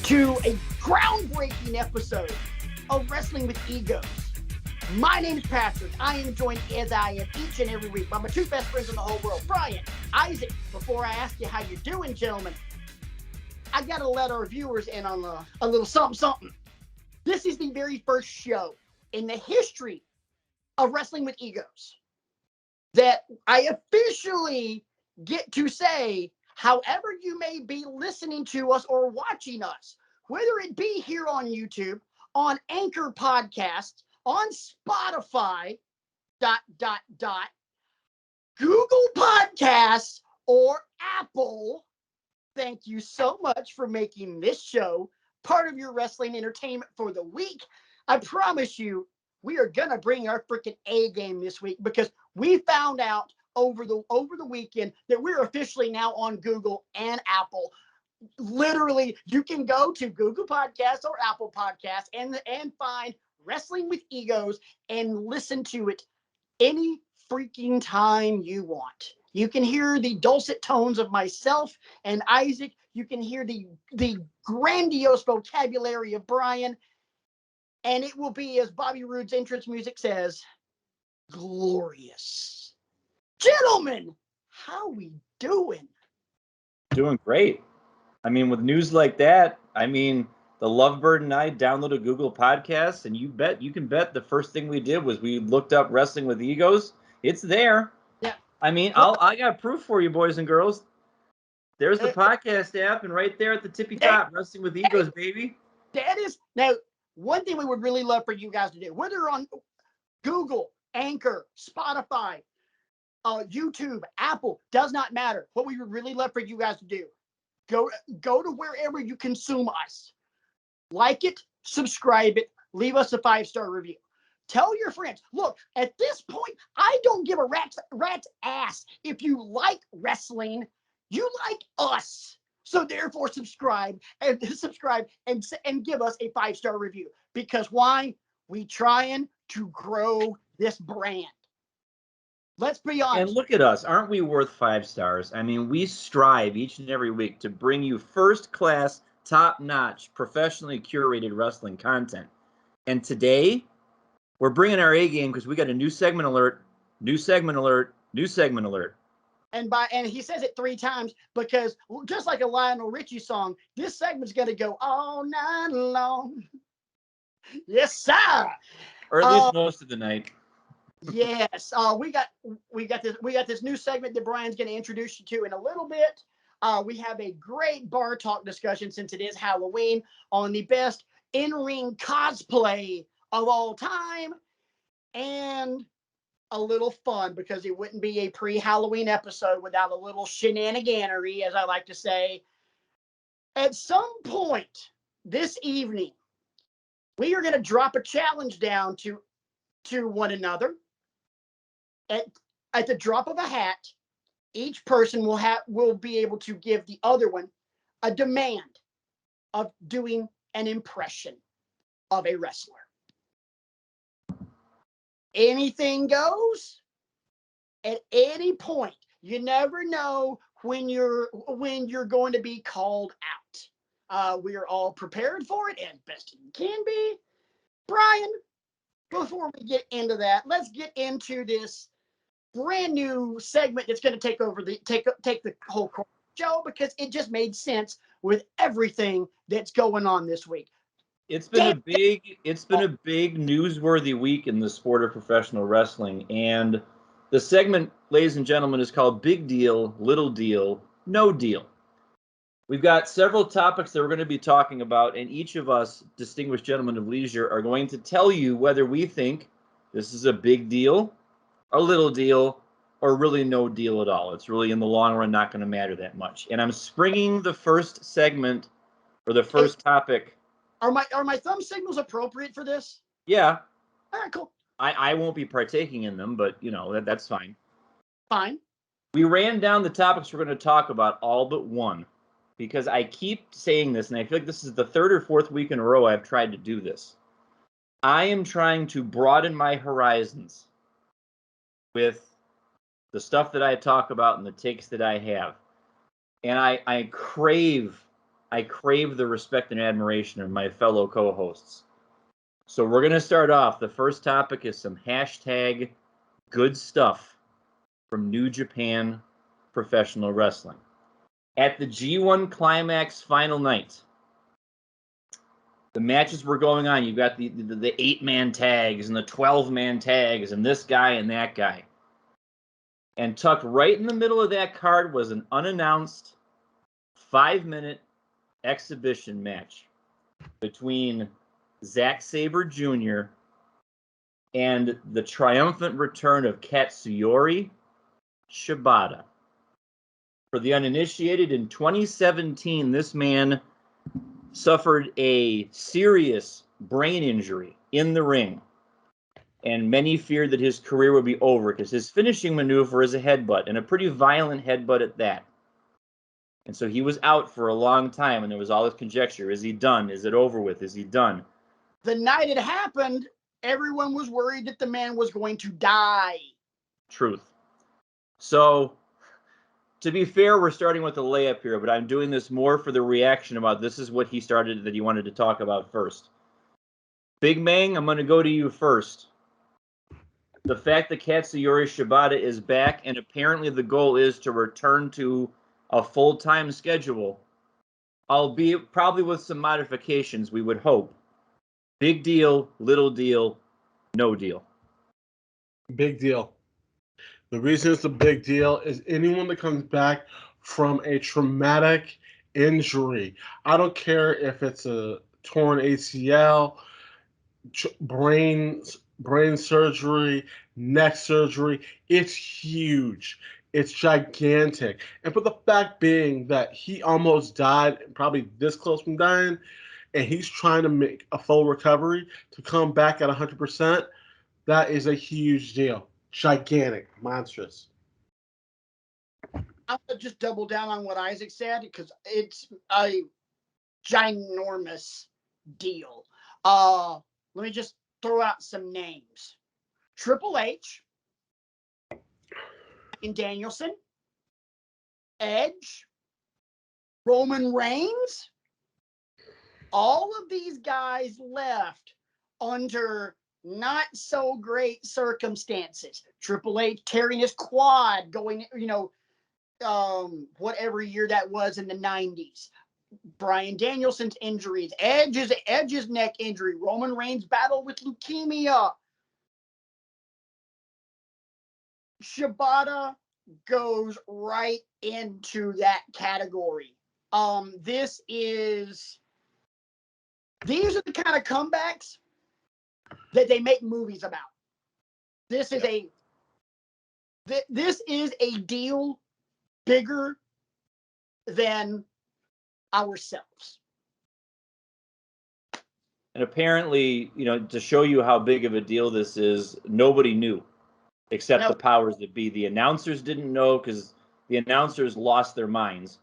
to a groundbreaking episode of Wrestling with Egos. My name is Patrick. I am joined, as I am each and every week, by my two best friends in the whole world, Brian, Isaac. Before I ask you how you're doing, gentlemen, I got to let our viewers in on a little something. This is the very first show in the history of Wrestling with Egos that I officially get to say, however you may be listening to us or watching us, whether it be here on YouTube, on Anchor Podcasts, on Spotify, Google Podcasts, or Apple, thank you so much for making this show part of your wrestling entertainment for the week. I promise you, we are going to bring our freaking A game this week because we found out over the weekend that we're officially now on Google and Apple. Literally, you can go to Google Podcasts or Apple Podcasts and find Wrestling with Egos and listen to it any freaking time you want. You can hear the dulcet tones of myself and Isaac. You can hear the grandiose vocabulary of Brian. And it will be, as Bobby Roode's entrance music says, glorious. Gentlemen, how we doing? Doing great. I mean, with news like that, I mean, the Lovebird and I downloaded Google Podcasts, and you can bet the first thing we did was we looked up Wrestling with Egos. It's there. Yeah. I mean, I got proof for you, boys and girls. There's the podcast app, and right there at the tippy top, Wrestling with Egos, baby. That is now one thing we would really love for you guys to do, whether on Google, Anchor, Spotify, YouTube, Apple, does not matter. What we would really love for you guys to do, go to wherever you consume us. Like it, subscribe it, leave us a 5-star review. Tell your friends. Look, at this point, I don't give a rat's ass if you like wrestling. You like us. So therefore, subscribe and give us a 5-star review. Because why? We trying to grow this brand. Let's be honest. And look at us. Aren't we worth 5 stars? I mean, we strive each and every week to bring you first-class, top-notch, professionally curated wrestling content. And today, we're bringing our A game because we got a new segment alert, new segment alert, new segment alert. And he says it 3 times because just like a Lionel Richie song, this segment's going to go all night long. Yes, sir. Or at least most of the night. Yes. We got this new segment that Brian's going to introduce you to in a little bit. We have a great bar talk discussion since it is Halloween on the best in-ring cosplay of all time, and a little fun because it wouldn't be a pre-Halloween episode without a little shenaniganery, as I like to say. At some point this evening, we are going to drop a challenge down to one another. At the drop of a hat, each person will be able to give the other one a demand of doing an impression of a wrestler. Anything goes at any point. You never know when you're going to be called out. We are all prepared for it as best you can be. Brian, before we get into that, let's get into this brand new segment that's going to take over take the whole show because it just made sense with everything that's going on this week. It's been a big newsworthy week in the sport of professional wrestling, and the segment, ladies and gentlemen, is called Big Deal, Little Deal, No Deal. We've got several topics that we're going to be talking about, and each of us, distinguished gentlemen of leisure, are going to tell you whether we think this is a big deal, a little deal, or really no deal at all. It's really, in the long run, not going to matter that much. And I'm springing the first segment, or the first topic. Are my thumb signals appropriate for this? Yeah. All right, cool. I won't be partaking in them, but, you know, that's fine. Fine. We ran down the topics we're going to talk about, all but one, because I keep saying this, and I feel like this is the 3rd or 4th week in a row I've tried to do this. I am trying to broaden my horizons with the stuff that I talk about and the takes that I have. And I crave I crave the respect and admiration of my fellow co-hosts. So we're going to start off. The first topic is some hashtag good stuff from New Japan Professional Wrestling. At the G1 Climax final night, the matches were going on. You've got the 8-man tags and the 12-man tags and this guy and that guy. And tucked right in the middle of that card was an unannounced 5-minute exhibition match between Zack Sabre Jr. and the triumphant return of Katsuyori Shibata. For the uninitiated, in 2017, this man suffered a serious brain injury in the ring, and many feared that his career would be over because his finishing maneuver is a headbutt, and a pretty violent headbutt at that. And so he was out for a long time, and there was all this conjecture. Is he done? Is it over with? Is he done? The night it happened, everyone was worried that the man was going to die. Truth. So, to be fair, we're starting with a layup here, but I'm doing this more for the reaction about this is what he started that he wanted to talk about first. Big Mang, I'm going to go to you first. The fact that Katsuyori Shibata is back, and apparently the goal is to return to a full-time schedule, albeit probably with some modifications, we would hope. Big deal, little deal, no deal. Big deal. The reason it's a big deal is anyone that comes back from a traumatic injury, I don't care if it's a torn ACL, brain surgery, neck surgery, it's huge. It's gigantic. And for the fact being that he almost died, probably this close from dying, and he's trying to make a full recovery to come back at 100%, that is a huge deal. Gigantic, monstrous. I'm going to just double down on what Isaac said because it's a ginormous deal. Let me just throw out some names. Triple H, and Danielson, Edge, Roman Reigns. All of these guys left under not so great circumstances. Triple H tearing his quad, going, whatever year that was in the 90s. Bryan Danielson's injuries, Edge's neck injury, Roman Reigns' battle with leukemia. Shibata goes right into that category. These are the kind of comebacks that they make movies about. This is a deal bigger than ourselves. And apparently, to show you how big of a deal this is, nobody knew except the powers that be. The announcers didn't know because the announcers lost their minds.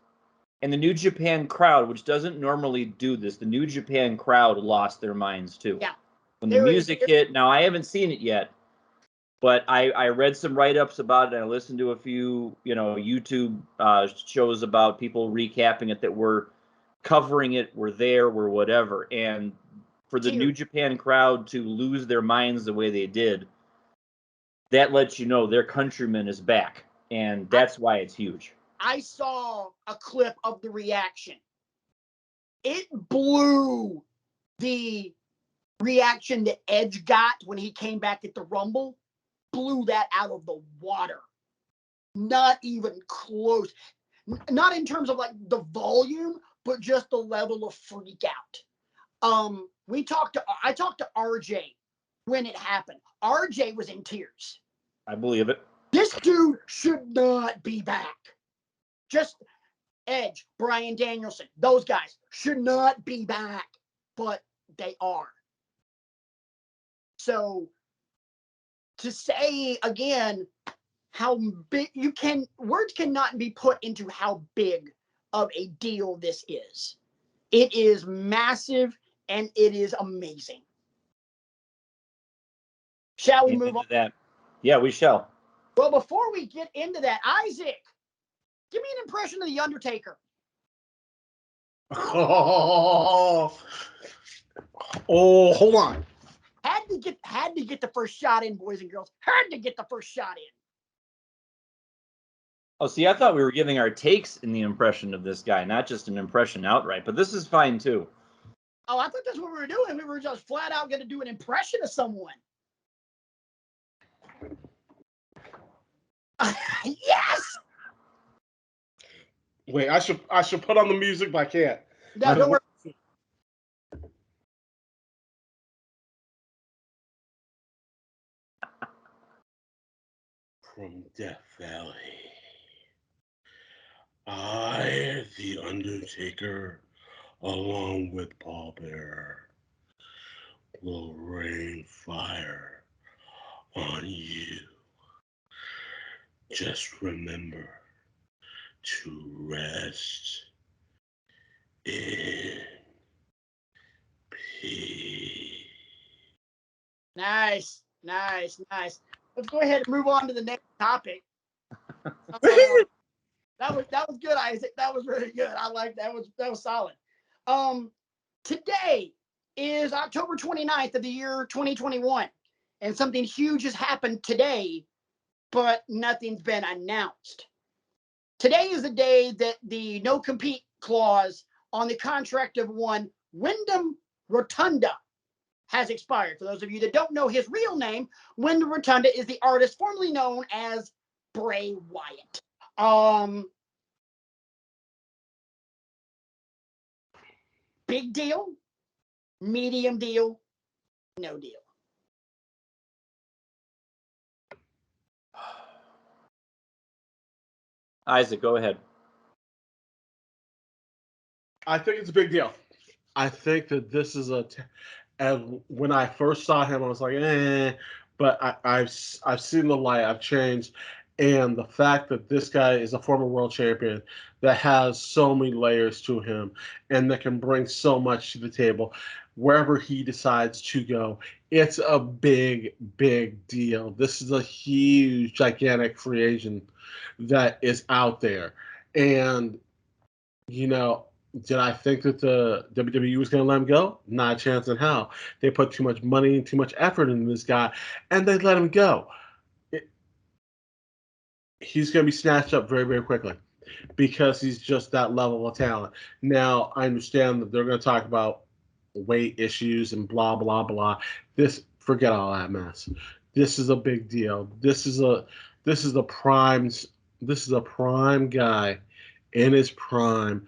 And the New Japan crowd, which doesn't normally do this, the New Japan crowd lost their minds too. Yeah. When the music hit, now I haven't seen it yet, but I read some write-ups about it, and I listened to a few, YouTube shows about people recapping it that were covering it, were there, were whatever. And for the New Japan crowd to lose their minds the way they did, that lets you know their countryman is back, and that's why it's huge. I saw a clip of the reaction. It blew the reaction that Edge got when he came back at the Rumble, blew that out of the water. Not even close. Not in terms of like the volume, but just the level of freak out. I talked to RJ when it happened. RJ was in tears. I believe it. This dude should not be back. Just Edge, Bryan Danielson, those guys should not be back, but they are. So to say again how big words cannot be put into how big of a deal this is. It is massive and it is amazing. Shall we move on? That? Yeah, we shall. Well, before we get into that, Isaac, give me an impression of The Undertaker. Oh, hold on. Had to get the first shot in, boys and girls. Had to get the first shot in. Oh, see, I thought we were giving our takes in the impression of this guy, not just an impression outright. But this is fine too. Oh, I thought that's what we were doing. We were just flat out going to do an impression of someone. Yes. Wait, I should put on the music, but I can't. No, don't worry. From Death Valley, I, the Undertaker, along with Paul Bearer, will rain fire on you. Just remember to rest in peace. Nice. Let's go ahead and move on to the next topic. That was good, Isaac. That was really good. I like that. That was solid. Today is October 29th of the year 2021, and something huge has happened today, but nothing's been announced. Today is the day that the no compete clause on the contract of one Wyndham Rotunda has expired. For those of you that don't know his real name, Wyndham Rotunda is the artist formerly known as Bray Wyatt. Big deal, medium deal, no deal. Isaac, go ahead. I think it's a big deal. I think that this is and when I first saw him, I was like, but I've seen the light. I've changed, and the fact that this guy is a former world champion that has so many layers to him, and that can bring so much to the table, wherever he decides to go, it's a big deal. This is a huge, gigantic free agent that is out there, and you know. Did I think that the WWE was going to let him go? Not a chance in hell. They put too much money and too much effort into this guy, and they let him go. He's going to be snatched up very, very quickly because he's just that level of talent. Now, I understand that they're going to talk about weight issues and blah, blah, blah. Forget all that mess. This is a big deal. This is a prime guy in his prime,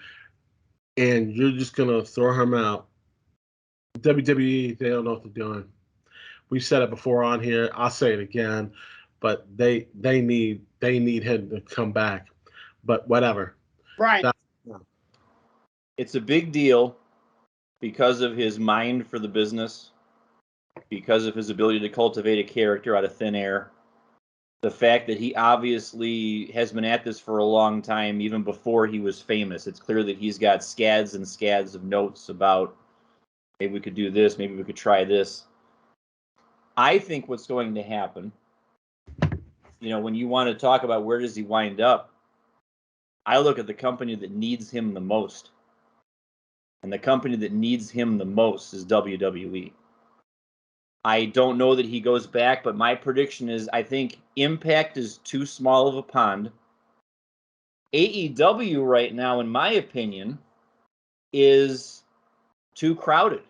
and you're just gonna throw him out. WWE, they don't know what they're doing. We've said it before on here. I'll say it again, but they need him to come back. But whatever. Brian. It's a big deal because of his mind for the business, because of his ability to cultivate a character out of thin air. The fact that he obviously has been at this for a long time, even before he was famous. It's clear that he's got scads and scads of notes about maybe we could do this, maybe we could try this. I think what's going to happen, when you want to talk about where does he wind up, I look at the company that needs him the most. And the company that needs him the most is WWE. I don't know that he goes back, but my prediction is I think Impact is too small of a pond. AEW right now, in my opinion, is too crowded.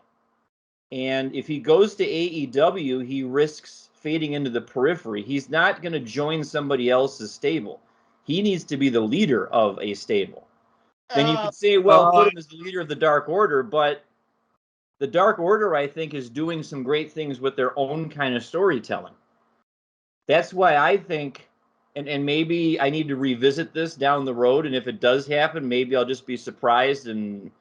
And if he goes to AEW, he risks fading into the periphery. He's not going to join somebody else's stable. He needs to be the leader of a stable. Then you could say, well, put him as the leader of the Dark Order, but the Dark Order, I think, is doing some great things with their own kind of storytelling. That's why I think, and maybe I need to revisit this down the road, and if it does happen, maybe I'll just be surprised and,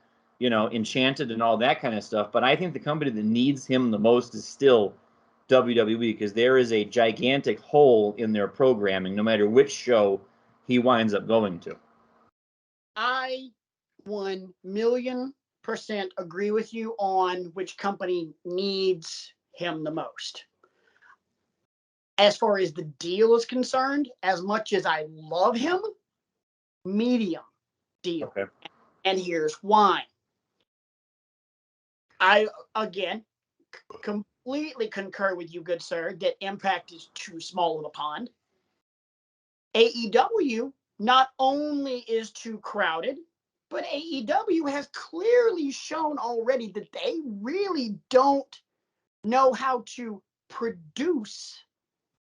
enchanted and all that kind of stuff. But I think the company that needs him the most is still WWE, because there is a gigantic hole in their programming, no matter which show he winds up going to. I 1,000,000% agree with you on which company needs him the most. As far as the deal is concerned, as much as I love him, medium deal. Okay. And here's why. I, again, completely concur with you, good sir, that Impact is too small of a pond. AEW not only is too crowded, but AEW has clearly shown already that they really don't know how to produce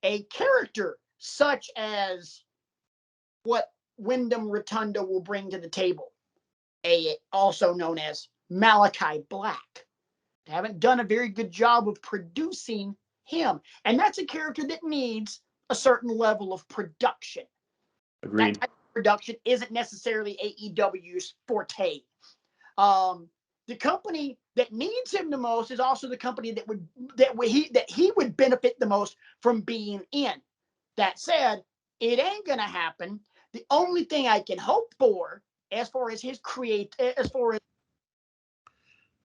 a character such as what Wyndham Rotunda will bring to the table, also known as Malachi Black. They haven't done a very good job of producing him. And that's a character that needs a certain level of production. Agreed. That type of production isn't necessarily AEW's forte. The company that needs him the most is also the company that he would benefit the most from being in. That said, it ain't gonna happen. The only thing I can hope for, as far as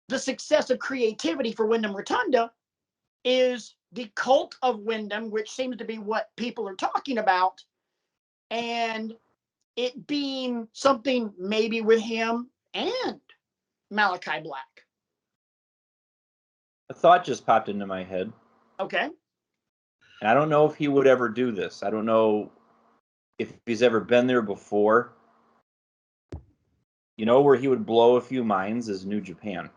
the success of creativity for Wyndham Rotunda, is the cult of Wyndham, which seems to be what people are talking about, and it being something maybe with him and Malachi Black. A thought just popped into my head. Okay. And I don't know if he would ever do this. I don't know if he's ever been there before. You know, where he would blow a few minds is New Japan.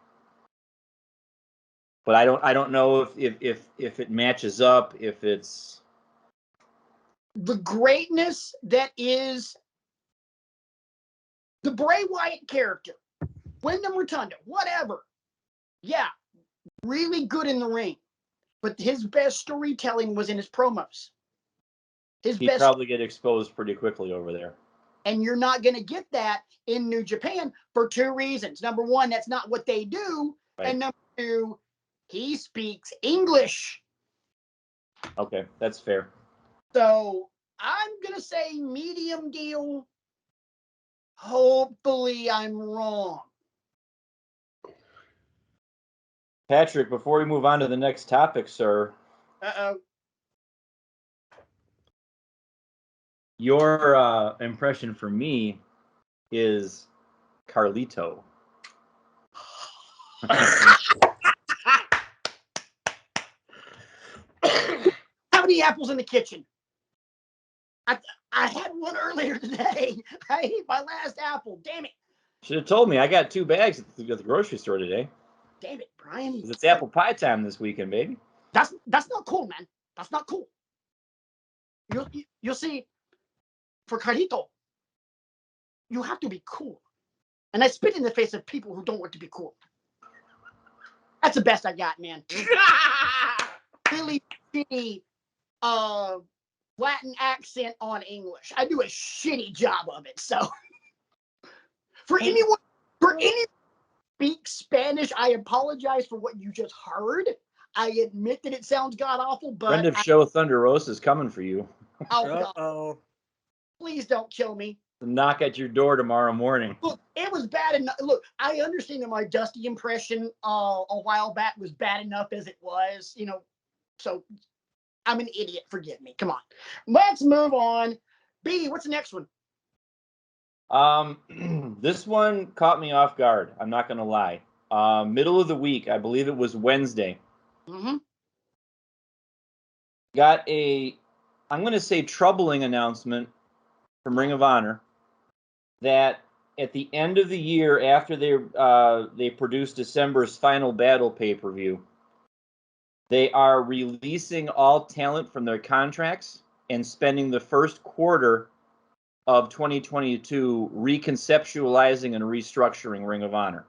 But I don't know if it matches up, if it's the greatness that is the Bray Wyatt character, Wyndham Rotunda, whatever. Yeah, really good in the ring. But his best storytelling was in his promos. He'd probably get exposed pretty quickly over there. And you're not going to get that in New Japan for two reasons. Number one, that's not what they do. Right. And number two, he speaks English. Okay, that's fair. So I'm going to say medium deal. Hopefully I'm wrong. Patrick, before we move on to the next topic, sir. Uh-oh. Your impression for me is Carlito. How many apples in the kitchen? I had one earlier today. I ate my last apple. Damn it. Should have told me. I got 2 bags at the grocery store today. Damn it, Brian. It's apple pie time this weekend, baby. That's not cool, man. That's not cool. You'll see, for Carlito, you have to be cool. And I spit in the face of people who don't want to be cool. That's the best I got, man. Really shitty Latin accent on English. I do a shitty job of it. So for anyone who speaks Spanish, I apologize for what you just heard. I admit that it sounds god awful, but friend of show Thunder Rosa is coming for you. Oh God. Please don't kill me. Knock at your door tomorrow morning. Look, it was bad enough. Look, I understand that my Dusty impression a while back was bad enough as it was, so I'm an idiot. Forgive me. Come on. Let's move on. B, what's the next one? This one caught me off guard. I'm not going to lie. Middle of the week, I believe it was Wednesday. Mm-hmm. Got I'm going to say troubling announcement from Ring of Honor that at the end of the year, after they produced December's Final Battle pay-per-view, they are releasing all talent from their contracts and spending the first quarter of 2022 reconceptualizing and restructuring Ring of Honor.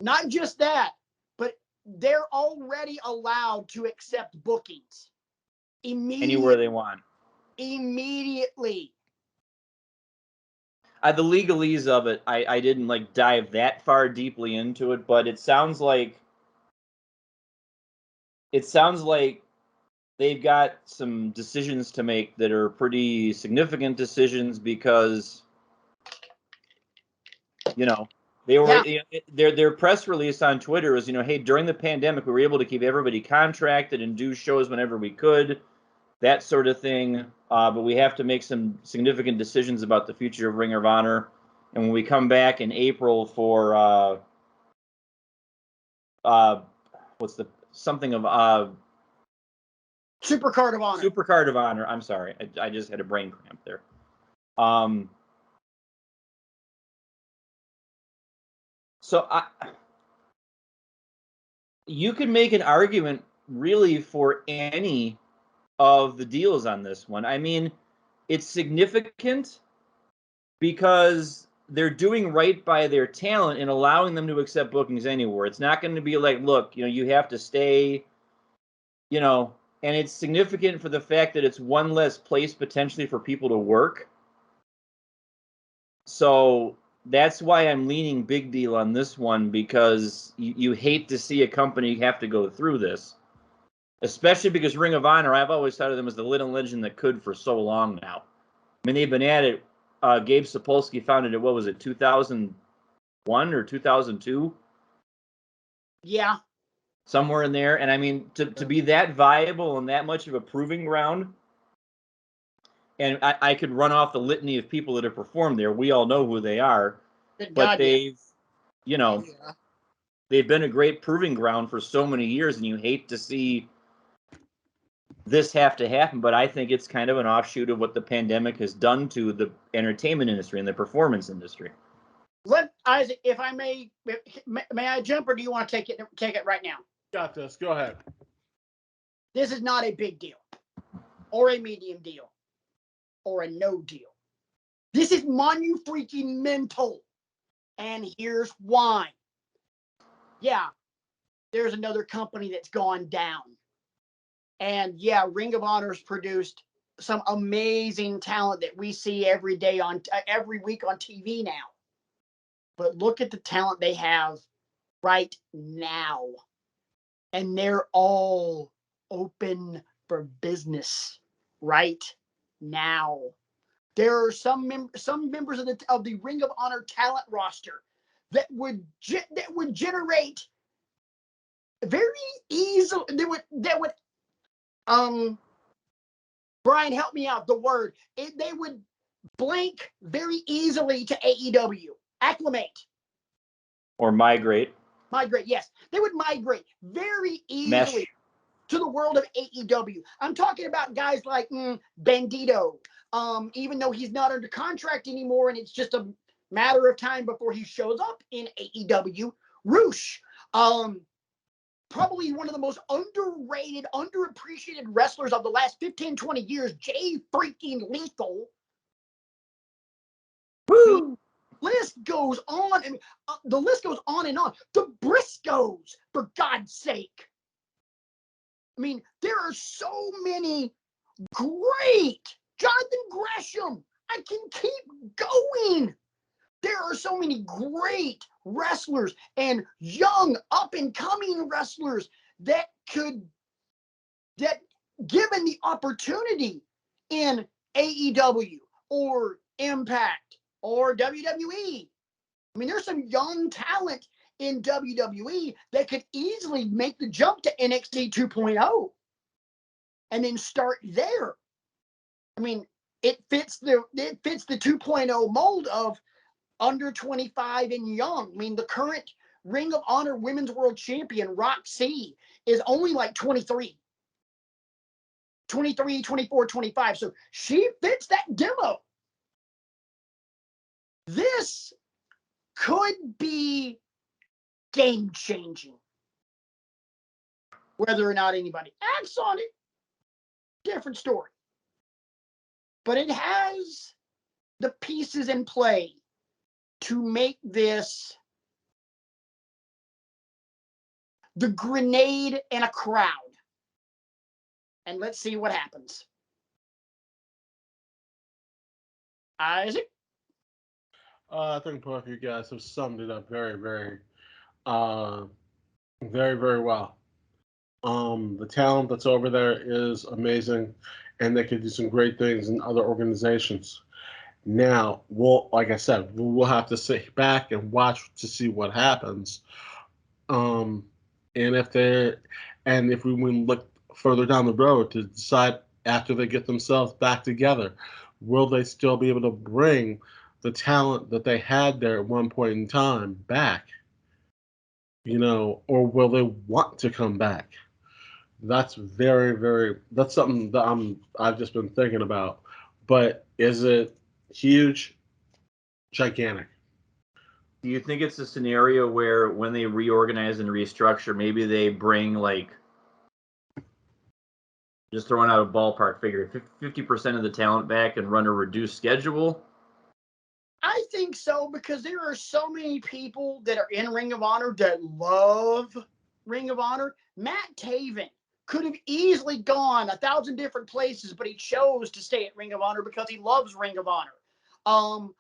Not just that, but they're already allowed to accept bookings anywhere they want. Immediately. The legalese of it, I didn't dive that far deeply into it, but it sounds like they've got some decisions to make that are pretty significant decisions because, they were their press release on Twitter was, hey, during the pandemic, we were able to keep everybody contracted and do shows whenever we could, that sort of thing. But we have to make some significant decisions about the future of Ring of Honor. And when we come back in April for what's the something of Supercard of Honor. Supercard of Honor. I'm sorry, I just had a brain cramp there. So you could make an argument really for any of the deals on this one. I mean, it's significant because they're doing right by their talent and allowing them to accept bookings anywhere. It's not going to be like, look, you have to stay, and it's significant for the fact that it's one less place potentially for people to work. So that's why I'm leaning big deal on this one, because you hate to see a company have to go through this, especially because Ring of Honor, I've always thought of them as the little legend that could for so long now. I mean, they've been at it. Gabe Sapolsky founded it, what was it, 2001 or 2002? Yeah. Somewhere in there. And I mean, to be that viable and that much of a proving ground, and I could run off the litany of people that have performed there. We all know who they are. But they've, they've been a great proving ground for so many years, and you hate to see this have to happen. But I think it's kind of an offshoot of what the pandemic has done to the entertainment industry and the performance industry. Isaac, if I may I jump, or do you want to take it right now? Got this. Go ahead. This is not a big deal, or a medium deal, or a no deal. This is freaking-mental, and here's why. Yeah, there's another company that's gone down, and yeah, Ring of Honor's produced some amazing talent that we see every week on TV now. But look at the talent they have right now. And they're all open for business right now. There are some members of the Ring of Honor talent roster that would generate very easily. Brian, help me out. The word they would blink very easily to AEW. Acclimate. Or migrate. Migrate, yes. They would migrate very easily to the world of AEW. I'm talking about guys like Bandito, even though he's not under contract anymore, and it's just a matter of time before he shows up in AEW. Roosh, probably one of the most underrated, underappreciated wrestlers of the last 15, 20 years, Jay freaking Lethal. Woo! List goes on. I mean, the list goes on and on. The Briscoes, for God's sake. I mean, there are so many great. Jonathan Gresham. I can keep going. There are so many great wrestlers and young, up-and-coming wrestlers that given the opportunity in AEW or Impact or WWE. I mean, there's some young talent in WWE that could easily make the jump to NXT 2.0 and then start there. I mean, it fits the 2.0 mold of under 25 and young. I mean, the current Ring of Honor Women's World Champion, Roxy, is only like 23, 24, 25. So she fits that demo. This could be game-changing. Whether or not anybody acts on it, different story. But it has the pieces in play to make this the grenade in a crowd. And let's see what happens. Isaac? I think both of you guys have summed it up very, very, very, very well. The talent that's over there is amazing, and they could do some great things in other organizations. Now, like I said, we'll have to sit back and watch to see what happens. And if we look further down the road to decide after they get themselves back together, will they still be able to bring the talent that they had there at one point in time back? or will they want to come back? That's very, very. That's something that I've just been thinking about. But is it huge, gigantic? Do you think it's a scenario where when they reorganize and restructure, maybe they bring just throwing out a ballpark figure, 50% of the talent back and run a reduced schedule? I think so, because there are so many people that are in Ring of Honor that love Ring of Honor. Matt Taven could have easily gone 1,000 different places, but he chose to stay at Ring of Honor because he loves Ring of Honor.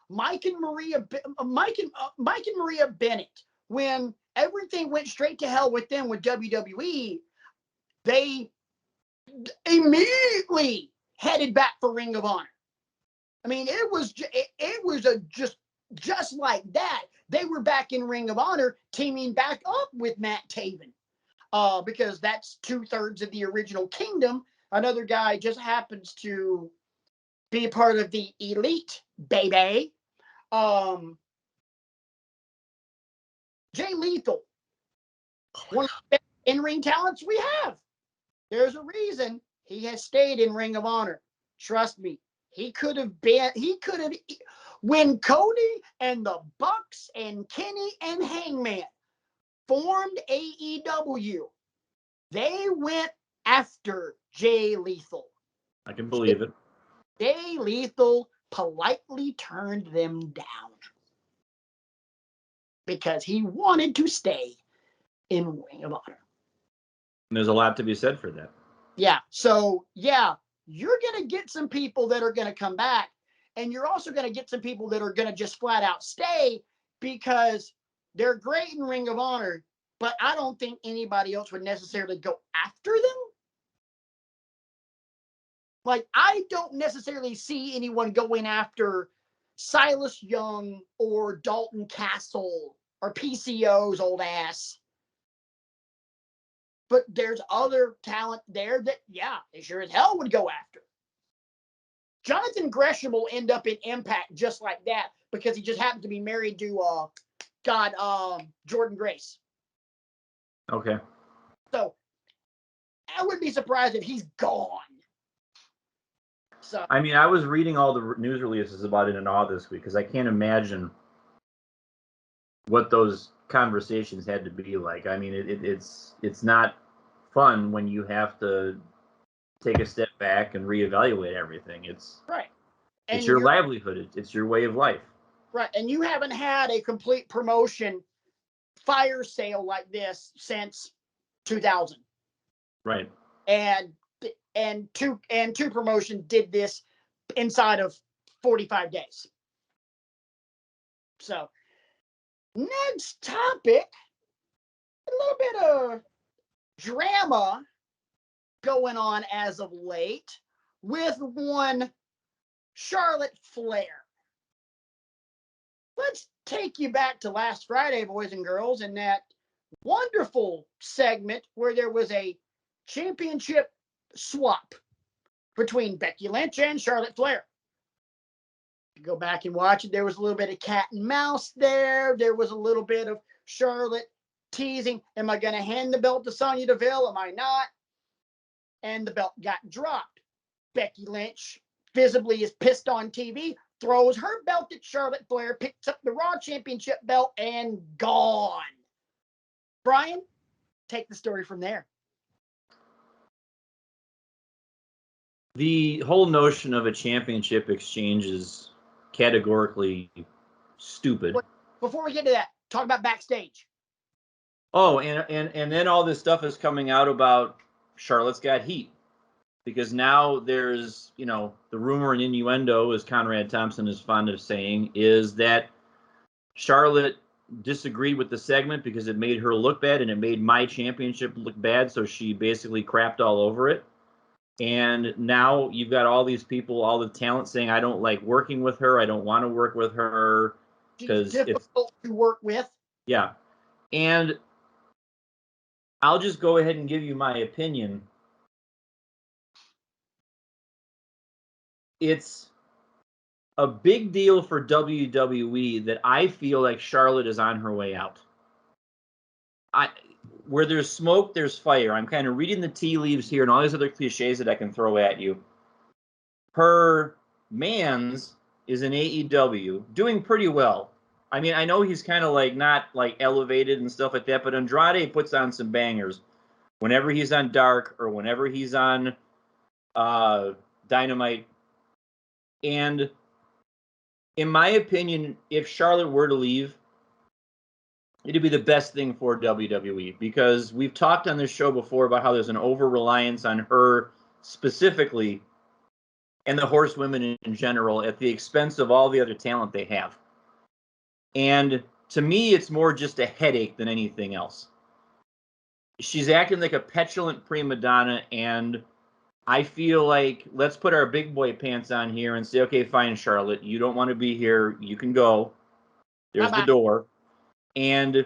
Mike and Maria Bennett, when everything went straight to hell with them with WWE, they immediately headed back for Ring of Honor. I mean, it was just like that. They were back in Ring of Honor, teaming back up with Matt Taven, because that's 2/3 of the original Kingdom. Another guy just happens to be a part of the Elite, baby. Jay Lethal, one of the best in-ring talents we have. There's a reason he has stayed in Ring of Honor. Trust me, he could have, when Cody and the Bucks and Kenny and Hangman formed AEW, they went after Jay Lethal. I can believe it. Jay Lethal politely turned them down because he wanted to stay in Ring of Honor. And there's a lot to be said for that. Yeah. So, yeah, you're going to get some people that are going to come back, and you're also going to get some people that are going to just flat out stay because they're great in Ring of Honor, but I don't think anybody else would necessarily go after them. Like, I don't necessarily see anyone going after Silas Young or Dalton Castle or PCO's old ass. But there's other talent there that, yeah, they sure as hell would go after. Jonathan Gresham will end up in Impact just like that because he just happened to be married to, Jordan Grace. Okay. So I wouldn't be surprised if he's gone. So I mean, I was reading all the news releases about it in awe this week because I can't imagine what those conversations had to be like. I mean, it's not fun when you have to take a step back and reevaluate everything. It's right. It's your livelihood. It's your way of life. Right. And you haven't had a complete promotion fire sale like this since 2000. Right. And two promotions did this inside of 45 days. So next topic, a little bit of drama going on as of late with one Charlotte Flair. Let's take you back to last Friday, boys and girls, in that wonderful segment where there was a championship swap between Becky Lynch and Charlotte Flair. You go back and watch it, there was a little bit of cat and mouse there. There was a little bit of Charlotte teasing, am I going to hand the belt to Sonya Deville? Am I not? And the belt got dropped. Becky Lynch visibly is pissed on TV, throws her belt at Charlotte Flair, picks up the Raw Championship belt, and gone. Brian, take the story from there. The whole notion of a championship exchange is categorically stupid. Before we get to that, talk about backstage. Oh, and then all this stuff is coming out about Charlotte's got heat. Because now there's, the rumor and innuendo, as Conrad Thompson is fond of saying, is that Charlotte disagreed with the segment because it made her look bad and it made my championship look bad. So she basically crapped all over it. And now you've got all these people, all the talent saying, I don't like working with her. I don't want to work with her. She's difficult to work with. Yeah. And I'll just go ahead and give you my opinion. It's a big deal for WWE that I feel like Charlotte is on her way out. where there's smoke, there's fire. I'm kind of reading the tea leaves here and all these other cliches that I can throw at you. Her man's is in AEW, doing pretty well. I mean, I know he's kind of like not like elevated and stuff like that, but Andrade puts on some bangers whenever he's on Dark or whenever he's on Dynamite. And in my opinion, if Charlotte were to leave, it'd be the best thing for WWE, because we've talked on this show before about how there's an over-reliance on her specifically and the horsewomen in general at the expense of all the other talent they have. And to me, it's more just a headache than anything else. She's acting like a petulant prima donna, and I feel like let's put our big boy pants on here and say, okay, fine, Charlotte, you don't want to be here. You can go. There's Bye-bye. the door. And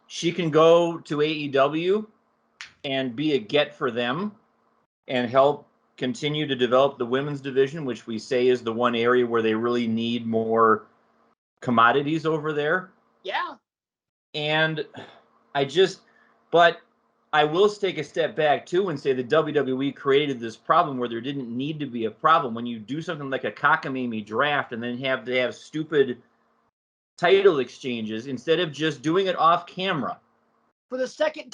she can go to AEW and be a get for them and help continue to develop the women's division, which we say is the one area where they really need more commodities over there. Yeah. And but I will take a step back too and say the WWE created this problem where there didn't need to be a problem. When you do something like a cockamamie draft and then have stupid title exchanges instead of just doing it off camera. For the second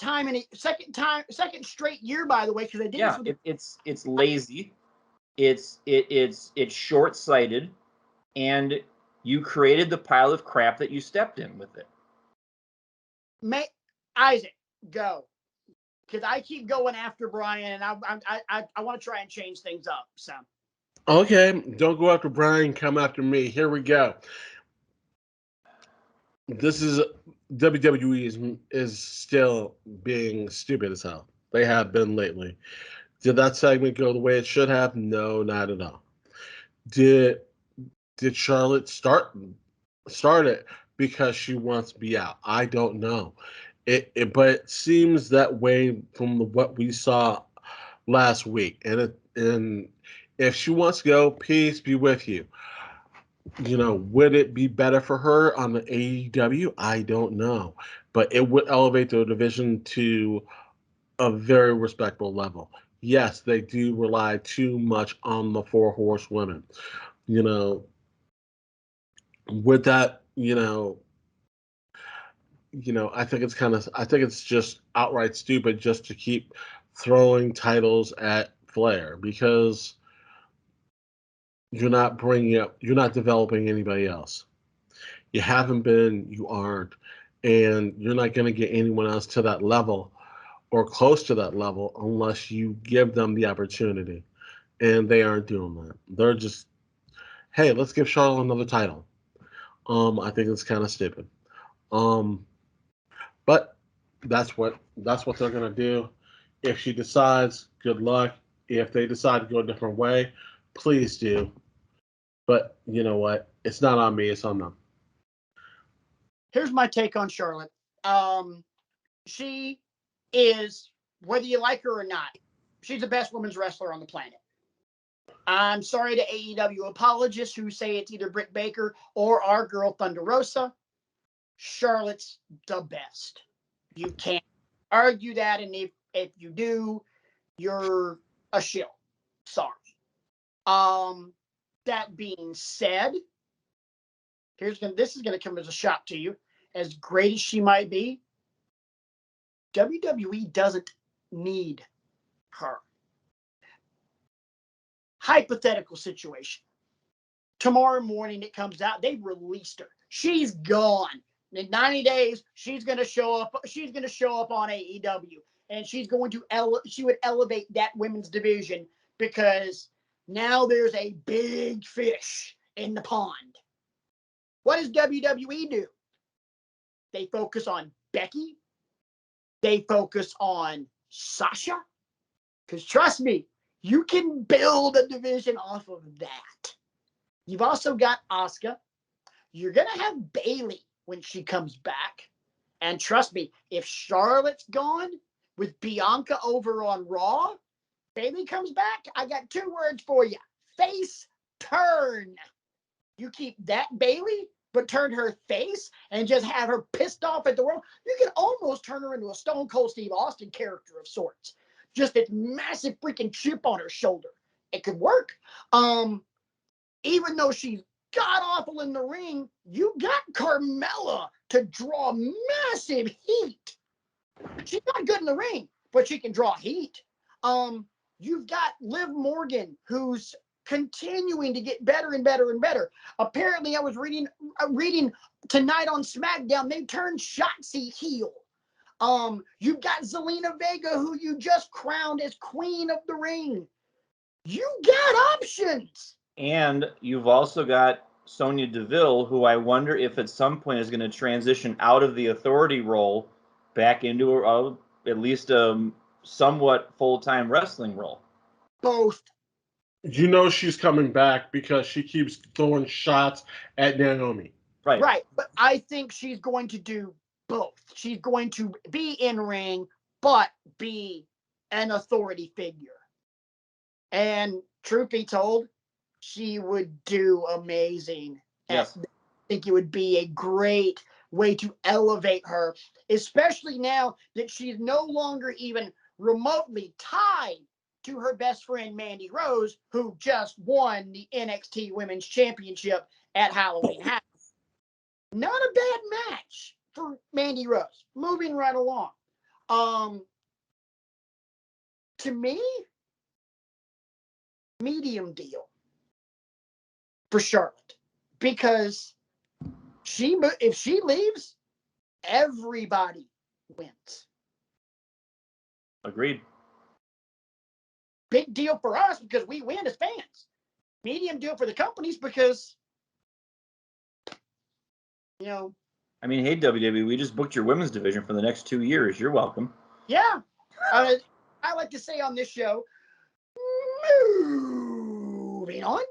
straight year, by the way, because they did this with it's lazy, it's short-sighted, and you created the pile of crap that you stepped in with it. Isaac, go, because I keep going after Brian, and I want to try and change things up. So, okay, don't go after Brian, come after me. Here we go. This is WWE is still being stupid as hell. They have been lately. Did that segment go the way it should have? No, not at all. Did Charlotte start it because she wants to be out? I don't know. But it seems that way from what we saw last week. And if she wants to go, peace be with you. Would it be better for her on the AEW? I don't know. But it would elevate the division to a very respectable level. Yes, they do rely too much on the four horsewomen. With that, I think it's just outright stupid just to keep throwing titles at Flair, because you're not developing anybody else. You haven't been, you aren't, and you're not going to get anyone else to that level or close to that level unless you give them the opportunity. And they aren't doing that. They're just, hey, let's give Charlotte another title. I think it's kind of stupid. But that's what they're gonna do. If she decides, good luck. If they decide to go a different way, please do. But you know what? It's not on me, it's on them. Here's my take on Charlotte. She is, whether you like her or not, she's the best women's wrestler on the planet. I'm sorry to AEW apologists who say it's either Britt Baker or our girl Thunder Rosa. Charlotte's the best. You can't argue that, and if you do, you're a shill. Sorry. That being said, this is gonna come as a shock to you. As great as she might be, WWE doesn't need her. Hypothetical situation. Tomorrow morning it comes out, they've released her. She's gone. In 90 days, she's going to show up. She's going to show up on AEW, and she's going to she would elevate that women's division, because now there's a big fish in the pond. What does WWE do? They focus on Becky. They focus on Sasha. Because trust me, you can build a division off of that. You've also got Asuka. You're going to have Bayley when she comes back. And trust me, if Charlotte's gone with Bianca over on Raw, Bayley comes back, I got 2 words for you. Face turn. You keep that Bayley, but turn her face and just have her pissed off at the world, you can almost turn her into a Stone Cold Steve Austin character of sorts. Just this massive freaking chip on her shoulder. It could work. Even though she's god awful in the ring, you got Carmella to draw massive heat. She's not good in the ring, but she can draw heat. You've got Liv Morgan, who's continuing to get better and better and better. Apparently, I was reading tonight on SmackDown, they turned Shotzi heel. You've got Zelina Vega, who you just crowned as Queen of the Ring. You got options. And you've also got Sonya Deville, who I wonder if at some point is going to transition out of the authority role back into at least a somewhat full-time wrestling role. Both. You know she's coming back because she keeps throwing shots at Naomi. Right. But I think she's going to do both. She's going to be in ring, but be an authority figure. And truth be told, she would do amazing. Yes. I think it would be a great way to elevate her, especially now that she's no longer even remotely tied to her best friend Mandy Rose, who just won the NXT Women's Championship at Halloween Havoc. Not a bad match for Mandy Rose. Moving right along. To me, medium deal for Charlotte, because if she leaves, everybody wins. Agreed. Big deal for us because we win as fans. Medium deal for the companies because, I mean, hey, WWE, we just booked your women's division for the next 2 years. You're welcome. Yeah. I like to say on this show, moving on.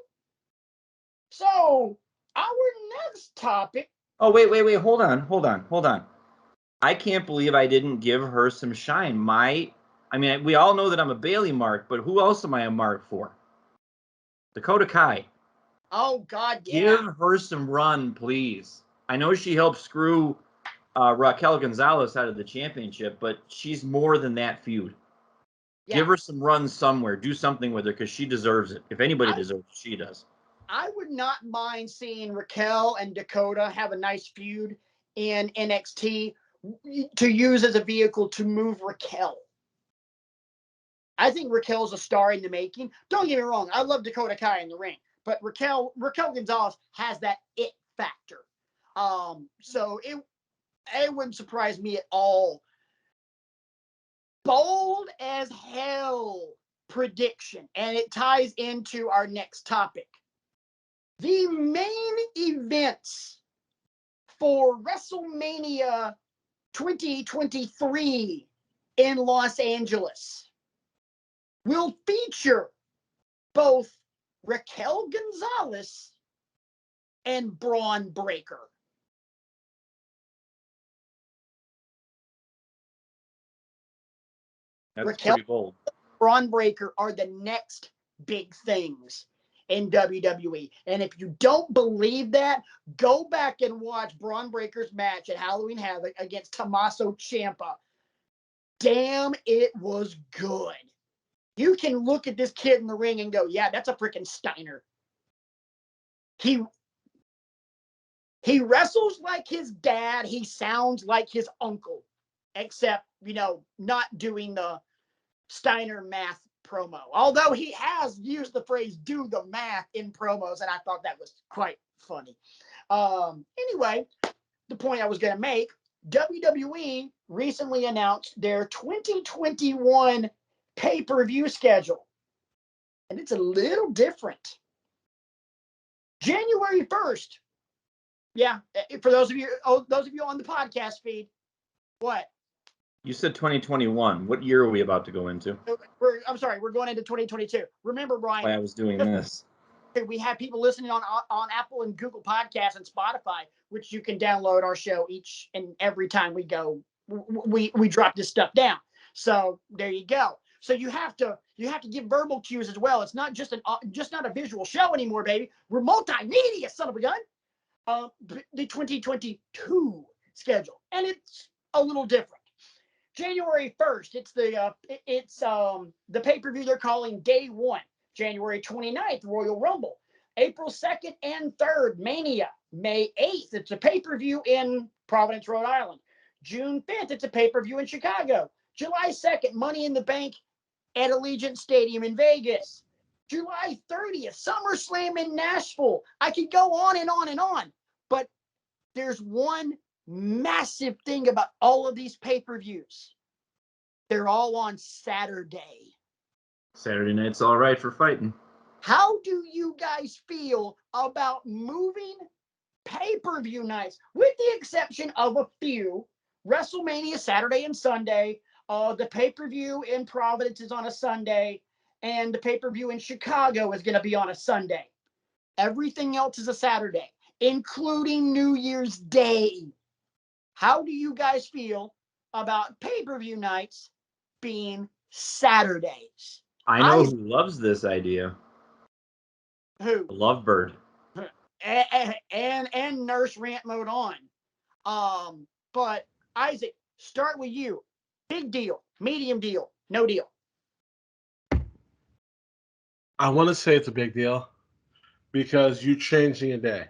So, our next topic. Oh, wait. Hold on. I can't believe I didn't give her some shine. We all know that I'm a Bailey mark, but who else am I a mark for? Dakota Kai. Oh, God, yeah. Give her some run, please. I know she helped screw Raquel Gonzalez out of the championship, but she's more than that feud. Yeah. Give her some run somewhere. Do something with her because she deserves it. If anybody deserves it, she does. I would not mind seeing Raquel and Dakota have a nice feud in NXT to use as a vehicle to move Raquel. I think Raquel's a star in the making. Don't get me wrong. I love Dakota Kai in the ring, but Raquel Gonzalez has that it factor. So it wouldn't surprise me at all. Bold as hell prediction, and it ties into our next topic. The main events for WrestleMania 2023 in Los Angeles will feature both Raquel Gonzalez and Braun Breaker. That's Raquel, pretty bold. Braun Breaker are the next big things in WWE. And if you don't believe that, go back and watch Braun Breaker's match at Halloween Havoc against Tommaso Ciampa. Damn, it was good. You can look at this kid in the ring and go, yeah, that's a freaking Steiner. He wrestles like his dad. He sounds like his uncle, except, not doing the Steiner math promo. Although he has used the phrase do the math in promos, and I thought that was quite funny. Anyway, the point I was going to make, WWE recently announced their 2021 pay-per-view schedule. And it's a little different. January 1st. Yeah, for those of you on the podcast feed, what? You said 2021. What year are we about to go into? I'm sorry, we're going into 2022. Remember, Brian, why I was doing this. We have people listening on Apple and Google Podcasts and Spotify, which you can download our show each and every time we go. We drop this stuff down. So there you go. So you have to give verbal cues as well. It's not just not a visual show anymore, baby. We're multimedia, son of a gun. the 2022 schedule, and it's a little different. January 1st, it's the pay-per-view they're calling Day 1. January 29th, Royal Rumble. April 2nd and 3rd, Mania. May 8th, it's a pay-per-view in Providence, Rhode Island. June 5th, it's a pay-per-view in Chicago. July 2nd, Money in the Bank at Allegiant Stadium in Vegas. July 30th, SummerSlam in Nashville. I could go on and on and on, but there's one massive thing about all of these pay-per-views. They're all on Saturday. Saturday night's all right for fighting. How do you guys feel about moving pay-per-view nights, with the exception of a few? WrestleMania Saturday and Sunday. The pay-per-view in Providence is on a Sunday, and the pay-per-view in Chicago is going to be on a Sunday. Everything else is a Saturday, including New Year's Day. How do you guys feel about pay-per-view nights being Saturdays? I know who loves this idea. Who? Lovebird. And Nurse Rant Mode on. But Isaac, start with you. Big deal, medium deal, no deal. I want to say it's a big deal because you're changing a day.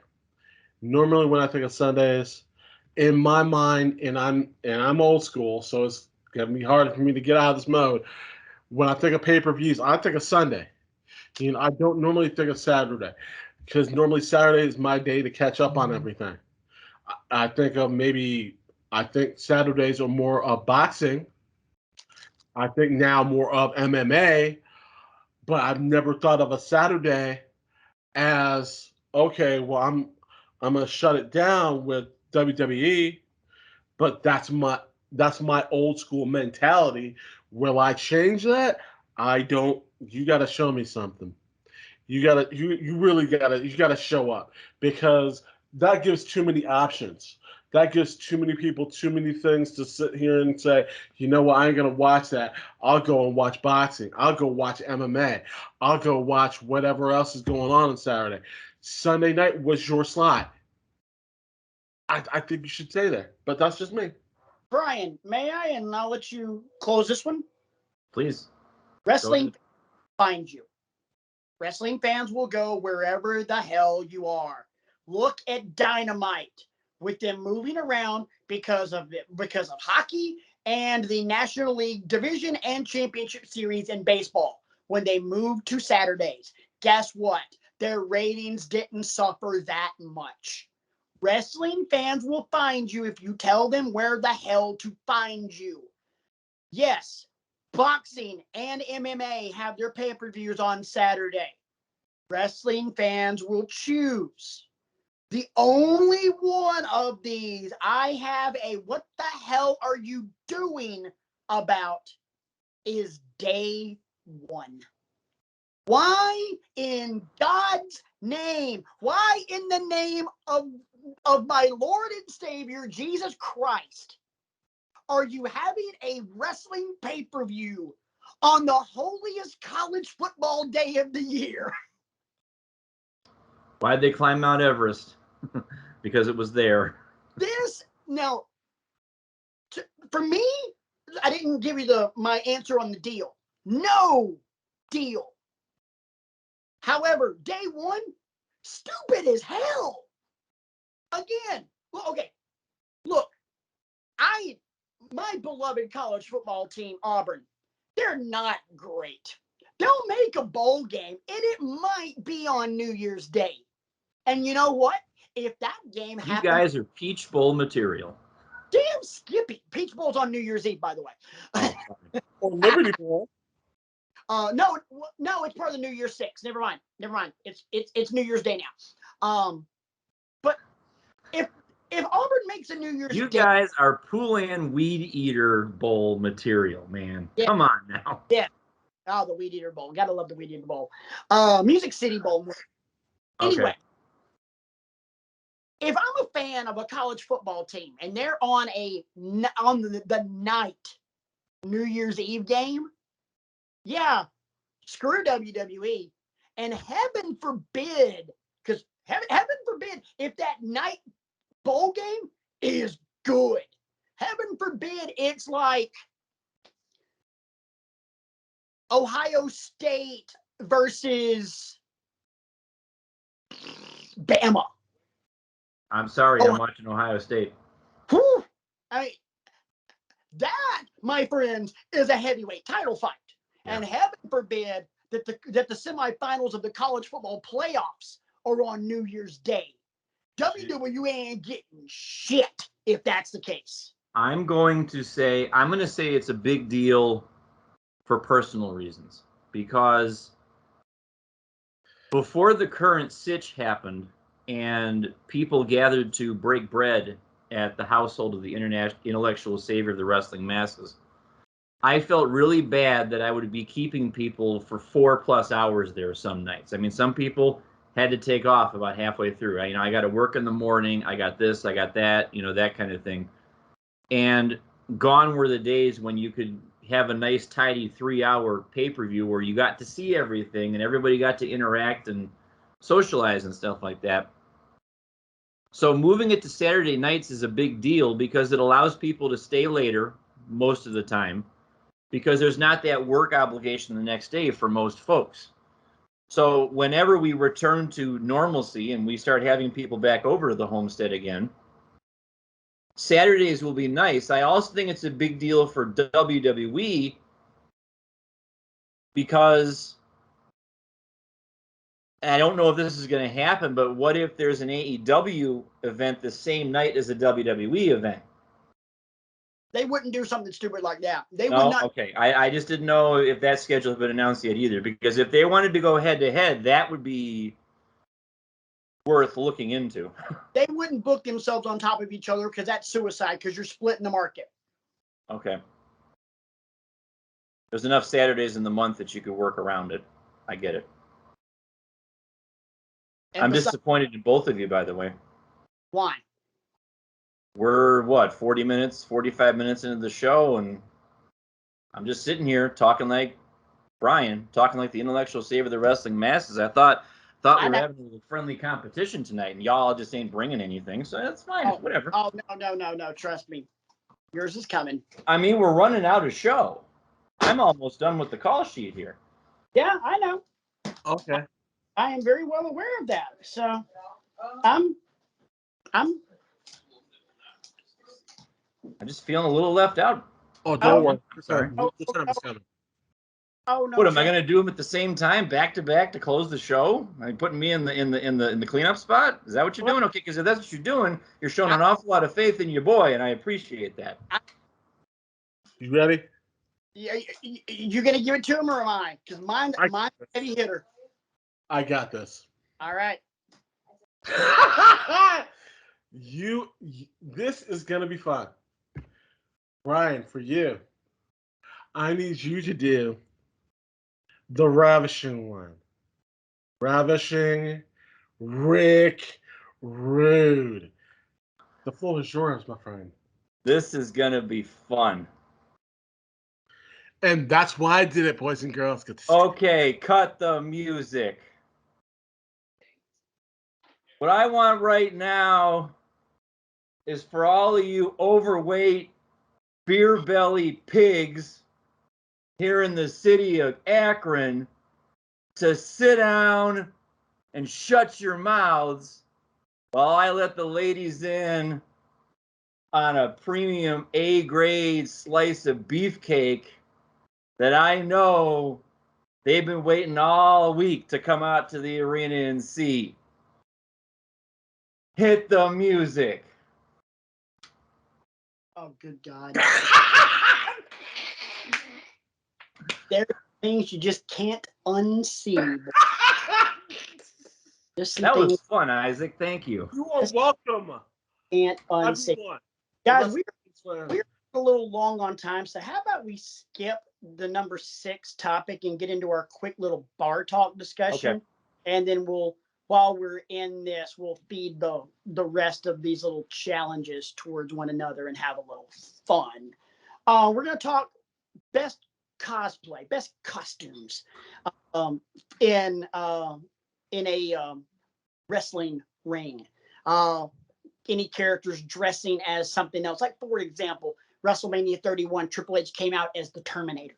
Normally, when I think of Sundays, in my mind, and I'm old school, so it's gonna be hard for me to get out of this mode. When I think of pay-per-views, I think of Sunday. I don't normally think of Saturday because normally Saturday is my day to catch up on everything. I think Saturdays are more of boxing. I think now more of MMA, but I've never thought of a Saturday as okay. Well, I'm gonna shut it down with WWE, but that's my old school mentality. Will I change that? I don't. You got to show me something. You really gotta show up because that gives too many options. That gives too many people too many things to sit here and say, you know what, I ain't gonna watch that. I'll go and watch boxing. I'll go watch MMA. I'll go watch whatever else is going on Saturday. Sunday night was your slot. I think you should stay there, but that's just me. Brian, may I? And I'll let you close this one. Please. Wrestling finds you. Wrestling fans will go wherever the hell you are. Look at Dynamite, with them moving around because of hockey and the National League Division and Championship Series in baseball. When they moved to Saturdays, guess what? Their ratings didn't suffer that much. Wrestling fans will find you if you tell them where the hell to find you. Yes, boxing and MMA have their pay-per-views on Saturday. Wrestling fans will choose. The only one of these I have a what the hell are you doing about is Day 1. Why in God's name? Why in the name of my Lord and Savior Jesus Christ are you having a wrestling pay-per-view on the holiest college football day of the year? Why'd they climb Mount Everest? Because it was there. For me, I didn't give you my answer on the deal. No deal. However, Day 1, stupid as hell. Again, okay, look, my beloved college football team, Auburn, they're not great. They'll make a bowl game, and it might be on New Year's Day. And you know what? If that game happens... You guys are Peach Bowl material. Damn Skippy. Peach Bowl's on New Year's Eve, by the way. Or Liberty Bowl. No, it's part of the New Year's Six. Never mind. It's New Year's Day now. But if Auburn makes a New Year's Day... You guys are Poulan Weed Eater Bowl material, man. Yeah. Come on now. Yeah. Oh, the Weed Eater Bowl. Gotta love the Weed Eater Bowl. Music City Bowl. Anyway. Okay. If I'm a fan of a college football team and they're on the night New Year's Eve game, yeah, screw WWE. And heaven forbid, because Heaven forbid if that night bowl game is good. Heaven forbid it's like Ohio State versus Bama. I'm sorry, I'm watching Ohio State. Whew. That, my friends, is a heavyweight title fight. Yeah. And heaven forbid that the semifinals of the college football playoffs are on New Year's Day. WWE ain't getting shit if that's the case. I'm going to say it's a big deal for personal reasons, because before the current sitch happened and people gathered to break bread at the household of the intellectual savior of the wrestling masses, I felt really bad that I would be keeping people for 4+ hours there some nights. I mean, some people had to take off about halfway through. I got to work in the morning. I got this, I got that, that kind of thing. And gone were the days when you could have a nice, tidy 3-hour pay-per-view where you got to see everything and everybody got to interact and socialize and stuff like that. So moving it to Saturday nights is a big deal because it allows people to stay later most of the time, because there's not that work obligation the next day for most folks. So whenever we return to normalcy and we start having people back over to the homestead again, Saturdays will be nice. I also think it's a big deal for WWE because I don't know if this is going to happen, but what if there's an AEW event the same night as a WWE event? They wouldn't do something stupid like that. They No? would not. Okay. I just didn't know if that schedule had been announced yet either, because if they wanted to go head-to-head, that would be worth looking into. They wouldn't book themselves on top of each other because that's suicide, because you're splitting the market. Okay. There's enough Saturdays in the month that you could work around it. I get it. And I'm disappointed in both of you, by the way. Why? We're, 40 minutes, 45 minutes into the show, and I'm just sitting here talking like Brian, talking like the intellectual savior of the wrestling masses. I thought we were having a little friendly competition tonight, and y'all just ain't bringing anything, so that's fine. Whatever. Oh, no. Trust me. Yours is coming. I mean, we're running out of show. I'm almost done with the call sheet here. Yeah, I know. Okay. I am very well aware of that. So I'm just feeling a little left out. Oh, don't worry. Sorry. This time is coming. Oh no. What am I going to do them at the same time, back to back, to close the show? Are you putting me in the cleanup spot? Is that what you're doing? Okay, because if that's what you're doing, you're showing an awful lot of faith in your boy, and I appreciate that. You ready? Yeah, you gonna give it to him or am I? Because mine's heavy hitter. I got this. All right. This is gonna be fun. Ryan, for you, I need you to do the ravishing one. Ravishing Rick Rude. The floor is yours, my friend. This is gonna be fun. And that's why I did it, boys and girls. Okay, cut the music. What I want right now is for all of you overweight, beer belly pigs here in the city of Akron to sit down and shut your mouths while I let the ladies in on a premium A-grade slice of beefcake that I know they've been waiting all week to come out to the arena and see. Hit the music. Oh, good God. There are things you just can't unsee. That was fun, Isaac. Thank you. You are welcome. Can't unsee. Guys, we're a little long on time, so how about we skip the number 6 topic and get into our quick little bar talk discussion, and then while we're in this, we'll feed the rest of these little challenges towards one another and have a little fun. We're going to talk best cosplay, best costumes in a wrestling ring. Any characters dressing as something else. Like, for example, WrestleMania 31, Triple H came out as the Terminator.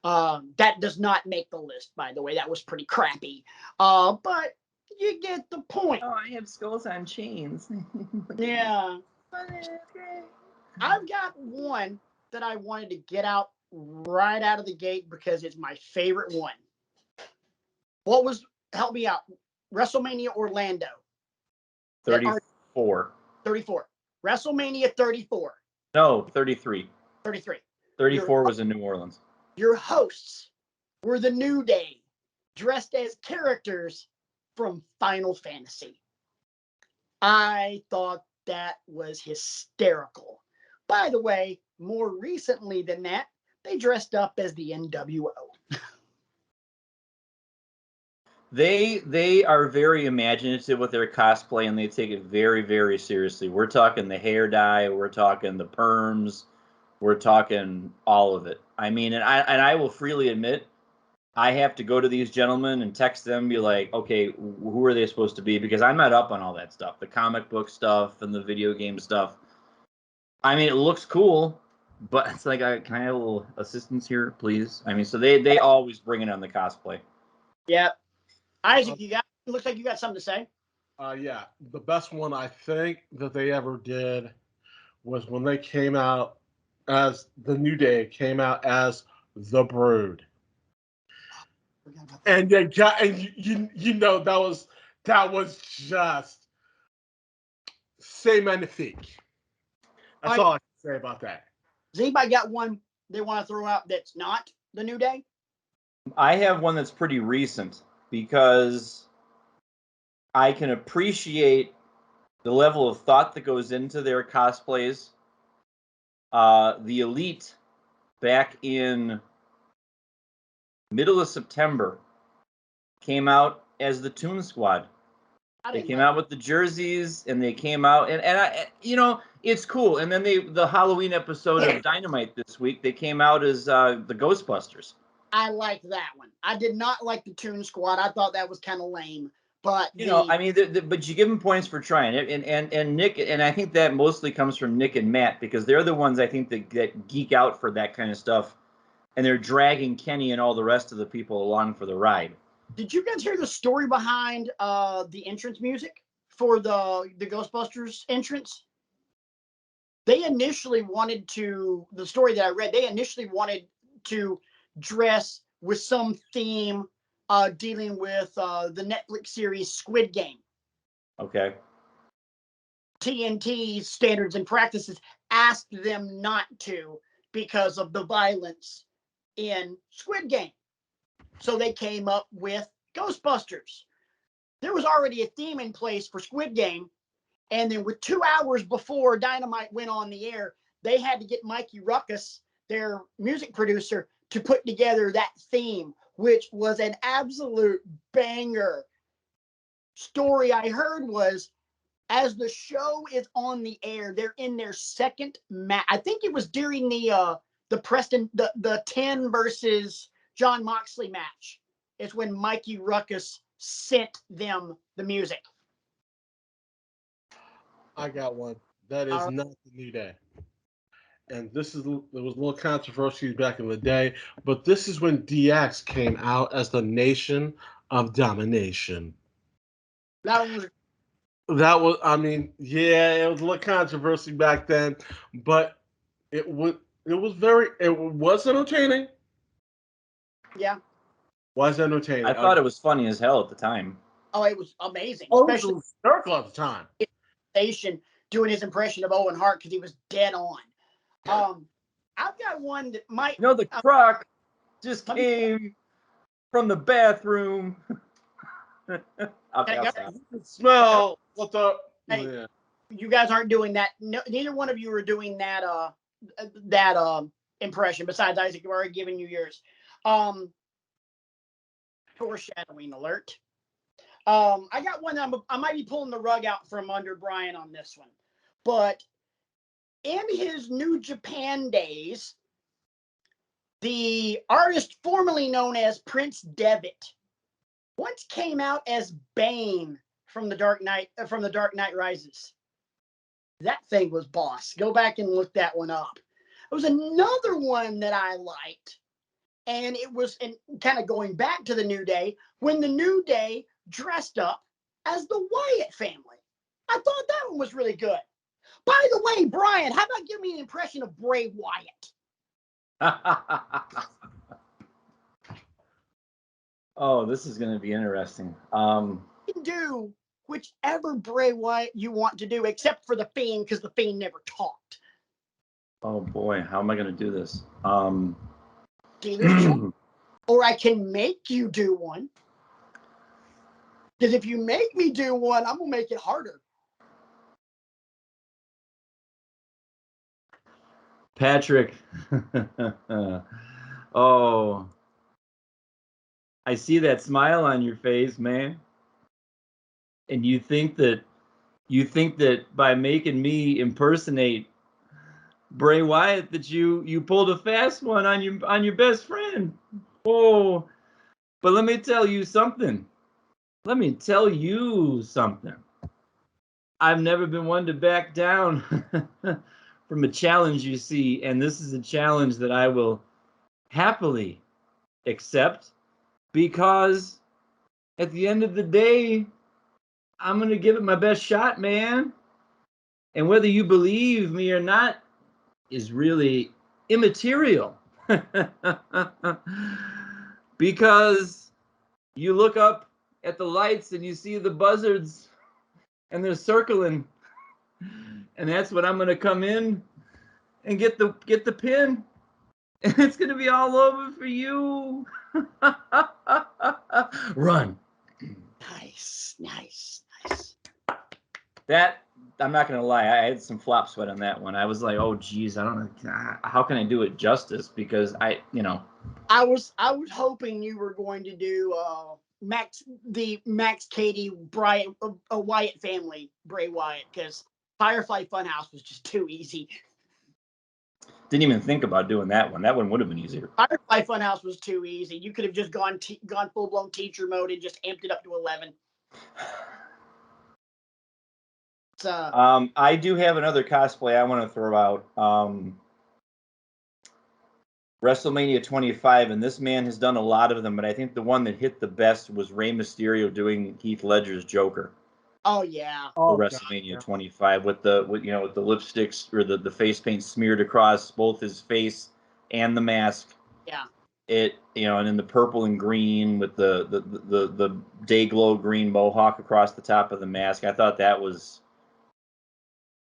That does not make the list, by the way. That was pretty crappy. But you get the point. Oh, I have skulls on chains. Yeah. I've got one that I wanted to get out right out of the gate because it's my favorite one. Help me out, WrestleMania Orlando. 34. 34. WrestleMania 34. No, 33. 33. 34 was in New Orleans. Your hosts were the New Day, dressed as characters from Final Fantasy. I thought that was hysterical. By the way, more recently than that, they dressed up as the NWO. They are very imaginative with their cosplay, and they take it very, very seriously. We're talking the hair dye, we're talking the perms, we're talking all of it. I mean, and I will freely admit, I have to go to these gentlemen and text them, and be like, okay, who are they supposed to be? Because I'm not up on all that stuff, the comic book stuff and the video game stuff. I mean, it looks cool, but it's like, can I have a little assistance here, please? I mean, so they always bring it on the cosplay. Yep. Isaac, looks like you got something to say. Yeah, the best one I think that they ever did was when they came out as the New Day, came out as the Brood, and they got, and you know, that was just c'est magnifique. That's all I can say about that. Has anybody got one they want to throw out that's not the New Day? I have one that's pretty recent because I can appreciate the level of thought that goes into their cosplays. The Elite, back in middle of September, came out as the Toon Squad. They came out with the jerseys, and they came out, and I, you know, it's cool. And then the Halloween episode of Dynamite this week, they came out as the Ghostbusters. I like that one. I did not like the Toon Squad. I thought that was kind of lame. But you know, I mean, but you give them points for trying it, and Nick, and I think that mostly comes from Nick and Matt, because they're the ones I think that geek out for that kind of stuff, and they're dragging Kenny and all the rest of the people along for the ride. Did you guys hear the story behind the entrance music for the Ghostbusters entrance? They initially wanted to, the story that I read, they initially wanted to dress with some theme dealing with the Netflix series Squid Game. Okay. TNT Standards and Practices asked them not to because of the violence in Squid Game. So they came up with Ghostbusters. There was already a theme in place for Squid Game. And then with 2 hours before Dynamite went on the air, they had to get Mikey Ruckus, their music producer, to put together that theme, which was an absolute banger. Story I heard was, as the show is on the air, they're in their second match. I think it was during the Preston, the 10 versus John Moxley match. It's when Mikey Ruckus sent them the music. I got one. That is not the New Day. And there was a little controversy back in the day, but this is when DX came out as the Nation of Domination. That was, I mean, yeah, it was a little controversy back then, but it was entertaining. Yeah. Was entertaining. I thought it was funny as hell at the time. Oh, it was amazing. Oh, especially it was hysterical at the time. Station doing his impression of Owen Hart because he was dead on. I've got one that might. You know, the croc just came from the bathroom. Smell what the. Hey, yeah. You guys aren't doing that. No, neither one of you are doing that. Impression. Besides Isaac, you've already given you yours. Foreshadowing alert. I got one. I might be pulling the rug out from under Brian on this one, but in his New Japan days, the artist formerly known as Prince Devitt once came out as Bane from the Dark Knight Rises. That thing was boss. Go back and look that one up. There was another one that I liked, and it was kind of going back to the New Day, when the New Day dressed up as the Wyatt family. I thought that one was really good. By the way, Brian, how about give me an impression of Bray Wyatt? Oh, this is going to be interesting. You can do whichever Bray Wyatt you want to do, except for the Fiend, because the Fiend never talked. Oh boy, how am I going to do this? Dealer's choice. Or I can make you do one. Because if you make me do one, I'm going to make it harder. Patrick. Oh, I see that smile on your face, man. And you think that by making me impersonate Bray Wyatt that you pulled a fast one on your best friend. Oh, but let me tell you something. I've never been one to back down from a challenge, you see, and this is a challenge that I will happily accept, because at the end of the day, I'm going to give it my best shot, man. And whether you believe me or not is really immaterial. Because you look up at the lights and you see the buzzards and they're circling, and that's when I'm going to come in and get the pin, and it's going to be all over for you. Run. Nice. That, I'm not going to lie, I had some flop sweat on that one. I was like, oh geez, I don't know, how can I do it justice? Because I was hoping you were going to do Max Cady Wyatt family, Bray Wyatt, because Firefly Funhouse was just too easy. Didn't even think about doing that one. That one would have been easier. Firefly Funhouse was too easy. You could have just gone full blown teacher mode and just amped it up to 11. I do have another cosplay I want to throw out. WrestleMania 25, and this man has done a lot of them, but I think the one that hit the best was Rey Mysterio doing Heath Ledger's Joker. Oh yeah. For WrestleMania 25 with the lipsticks or the face paint smeared across both his face and the mask. Yeah. And in the purple and green with the day glow green mohawk across the top of the mask. I thought that was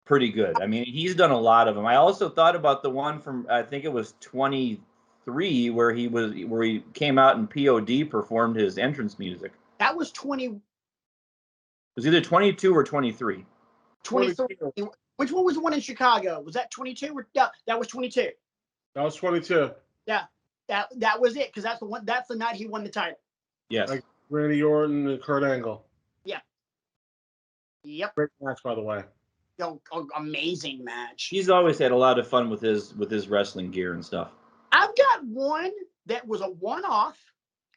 pretty good. I mean, he's done a lot of them. I also thought about the one from, I think it was 23, where he came out and POD performed his entrance music. That was 20. It was either 22 or 23. 23. Which one was the one in Chicago? Was that 22 or no, that was 22. That was 22. Yeah. That was it, because that's the night he won the title. Yes. Like Randy Orton and Kurt Angle. Yeah. Yep. Great match, by the way. Amazing match. He's always had a lot of fun with his wrestling gear and stuff. I've got one that was a one-off,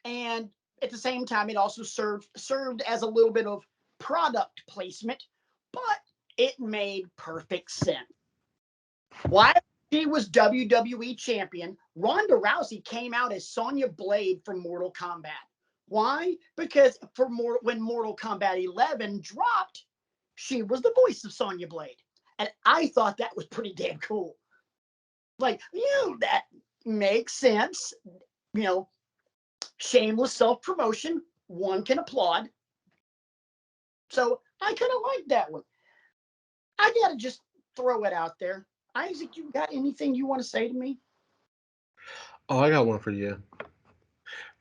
and at the same time, it also served as a little bit of product placement, but it made perfect sense. While she was WWE champion, Ronda Rousey came out as Sonya Blade from Mortal Kombat. Why? Because when Mortal Kombat 11 dropped, she was the voice of Sonya Blade. And I thought that was pretty damn cool. Like, that makes sense. Shameless self-promotion. One can applaud. So I kind of like that one. I got to just throw it out there. Isaac, you got anything you want to say to me? Oh, I got one for you.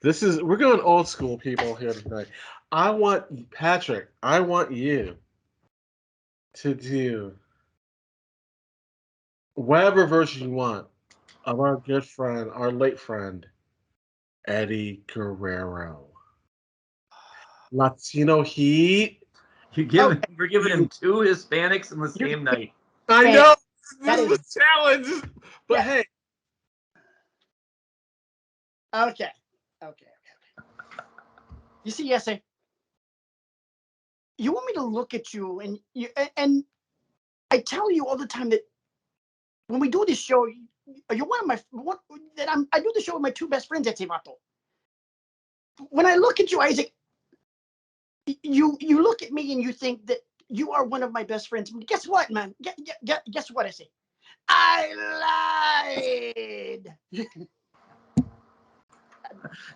We're going old school people here tonight. Patrick, I want you to do whatever version you want of our good friend, our late friend, Eddie Guerrero. Latino Heat. We're giving him two Hispanics in the same night. I know this is a challenge, but yeah. Hey. Okay. You see, Jesse, you want me to look at you and I tell you all the time that when we do this show, you're I do the show with my two best friends at Vato. When I look at you, Isaac, you look at me and you think that you are one of my best friends. Guess what, man? Guess what I say? I lied.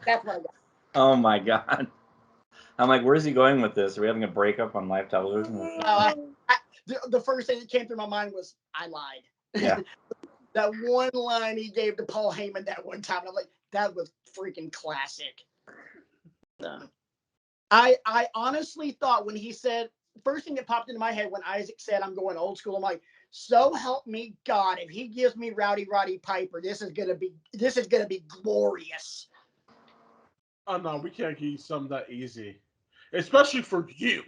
That's what I got. Oh my God. I'm like, where's he going with this? Are we having a breakup on live television? The first thing that came through my mind was, I lied. Yeah. That one line he gave to Paul Heyman that one time, I'm like, that was freaking classic. I honestly thought when he said, first thing that popped into my head when Isaac said, I'm going old school, I'm like, so help me God, if he gives me Rowdy Roddy Piper, this is gonna be glorious. Oh no, we can't give you something that easy, especially for you.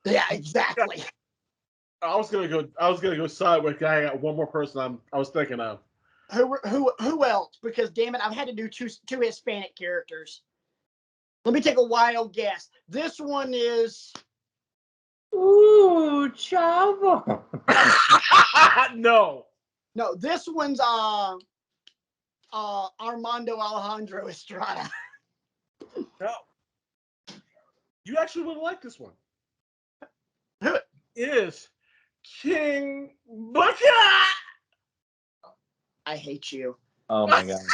Yeah, exactly. I was gonna go side with. I got one more person I was thinking of. Who else? Because damn it, I've had to do two Hispanic characters. Let me take a wild guess. This one is. Ooh, Chavo. No, this one's Armando Alejandro Estrada. no. You actually would like this one. Who? It is King Bucket. I hate you. Oh my God.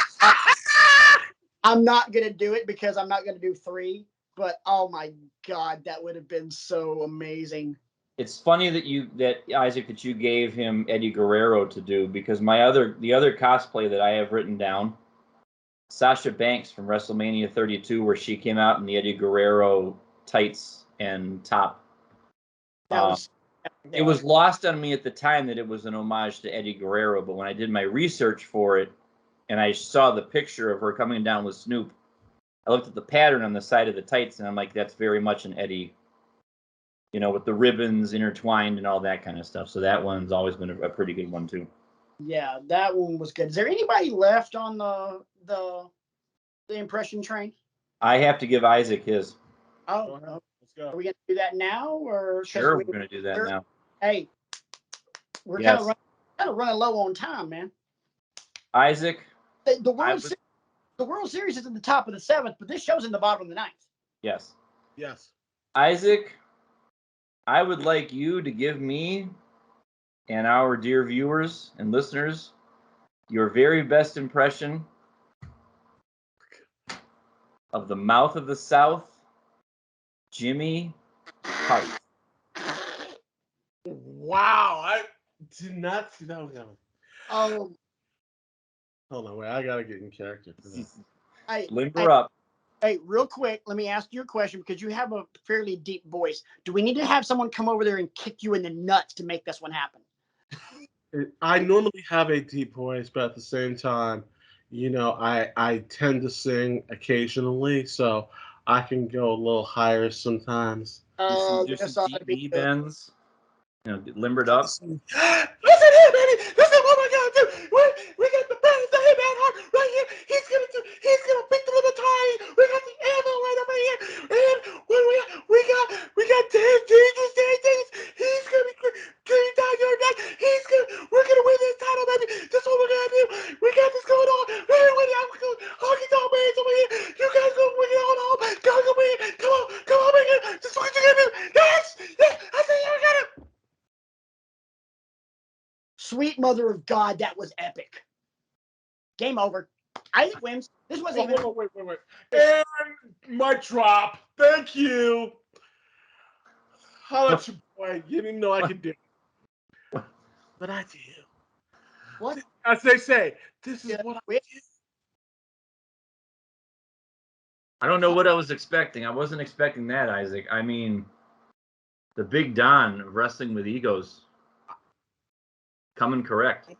I'm not gonna do it because I'm not gonna do 3. But oh my God, that would have been so amazing. It's funny that Isaac, that you gave him Eddie Guerrero to do, because the other cosplay that I have written down, Sasha Banks from WrestleMania 32, where she came out in the Eddie Guerrero tights and top. It was lost on me at the time that it was an homage to Eddie Guerrero, but when I did my research for it and I saw the picture of her coming down with Snoop, I looked at the pattern on the side of the tights and I'm like, that's very much an Eddie, with the ribbons intertwined and all that kind of stuff. So that one's always been a pretty good one too. Yeah, that one was good. Is there anybody left on the impression train? I have to give Isaac his. Oh, Let's go. are we gonna do that now or? Sure, we're gonna do that now. Hey, we're Yes. kind of running low on time, man. Isaac. The World Series is at the top of the 7th, but this show's in the bottom of the 9th. Yes. Yes. Isaac, I would like you to give me and our dear viewers and listeners your very best impression of the mouth of the South, Jimmy Hart. Wow, I did not see that one coming. Oh, Hold on, wait, I gotta get in character for that. Limber up. Hey, real quick, let me ask you a question because you have a fairly deep voice. Do we need to have someone come over there and kick you in the nuts to make this one happen? I normally have a deep voice, but at the same time, I tend to sing occasionally, so I can go a little higher sometimes. Do some deep knee bends. Get limbered up. Listen here, baby. Listen what we're gonna do. We got the best of him at heart right here. He's gonna beat the little tie. We got the ammo right over here. And what we got Jesus. He's gonna be clean down your neck. We're gonna win this title, baby. That's what we're gonna do. We got this going on. I'm going honky tonk man's over here. You guys go bring it on home. Go bring it. Come on, bring it. This is what you're gonna do. Yes. I say you got it. Sweet mother of God, that was epic. Game over. Isaac wins. This wasn't even. Wait. And my drop. Thank you. How about you, boy? You didn't know I could do it. But I do. What? As they say, this is what I do. I don't know what I was expecting. I wasn't expecting that, Isaac. I mean, the Big Don of Wrestling with Egos coming correct.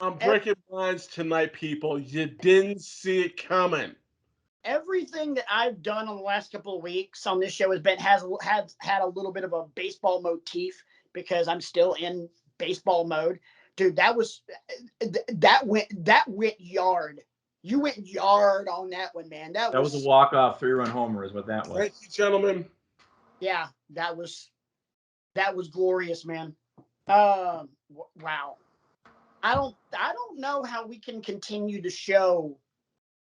I'm breaking lines tonight, people. You didn't see it coming. Everything that I've done on the last couple of weeks on this show has had a little bit of a baseball motif because I'm still in baseball mode. Dude, that went yard. You went yard on that one, man. That was a walk-off 3-run homer is what that was. Thank you, gentlemen. Yeah, that was glorious, man. Wow. I don't know how we can continue the show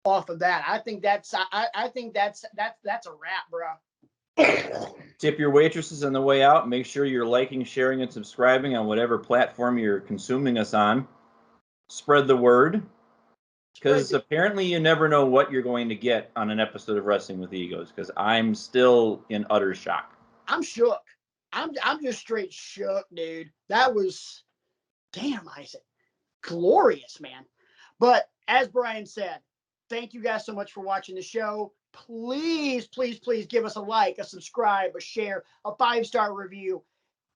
off of that. I think that's a wrap, bro. Tip your waitresses on the way out. Make sure you're liking, sharing, and subscribing on whatever platform you're consuming us on. Spread the word. Because apparently you never know what you're going to get on an episode of Wrestling with Egos, because I'm still in utter shock. I'm shook. I'm just straight shook, dude. That was, damn, Isaac. Glorious, man. But as Brian said, thank you guys so much for watching the show. Please, please, please give us a like, a subscribe, a share, a 5-star review.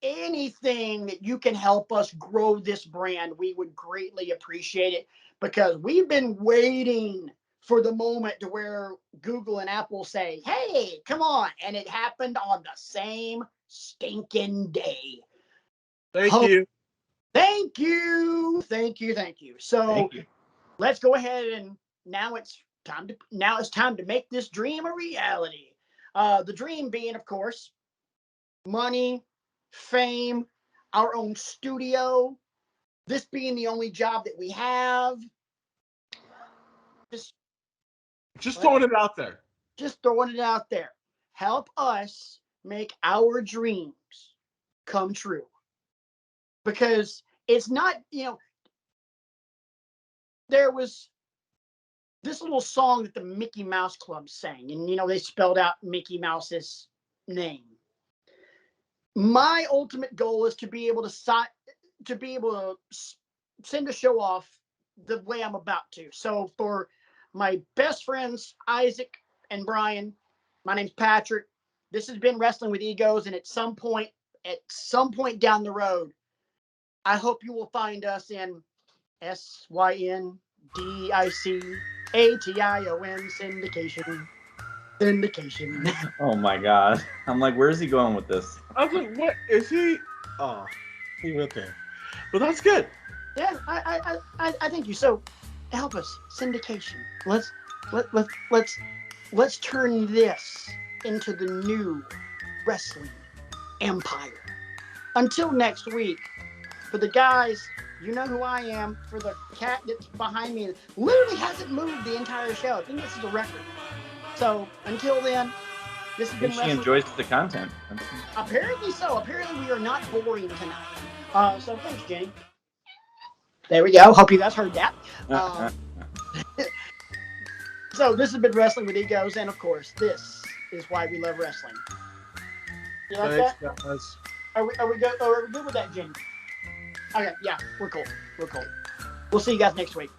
Anything that you can help us grow this brand, we would greatly appreciate it, because we've been waiting for the moment to where Google and Apple say, hey, come on. And it happened on the same stinking day. Thank you. Thank you. Thank you. Thank you. So let's go ahead, and now it's time to make this dream a reality. The dream being, of course, money, fame, our own studio, this being the only job that we have. Just throwing it out there. Just throwing it out there. Help us make our dreams come true. Because it's not, there was this little song that the Mickey Mouse Club sang, and, they spelled out Mickey Mouse's name. My ultimate goal is to be able to send a show off the way I'm about to. So for my best friends, Isaac and Brian, my name's Patrick. This has been Wrestling with Egos, and at some point down the road, I hope you will find us in SYNDICATION syndication. Oh my God. I'm like, where's he going with this? I was like, what is he? Oh, he went there. But that's good. Yeah, I thank you. So help us, syndication. Let's turn this into the new wrestling empire. Until next week, for the guys, you know who I am. For the cat that's behind me, literally hasn't moved the entire show. I think this is a record. So until then, this has been she enjoys the content. Apparently so. Apparently we are not boring tonight. So thanks, Jenny. There we go. Hope you guys heard that. So this has been Wrestling with Egos, and of course, this is why we love wrestling. You like that? Guys. Are we good? Are we good with that, Jenny? Okay, yeah, we're cool. We'll see you guys next week.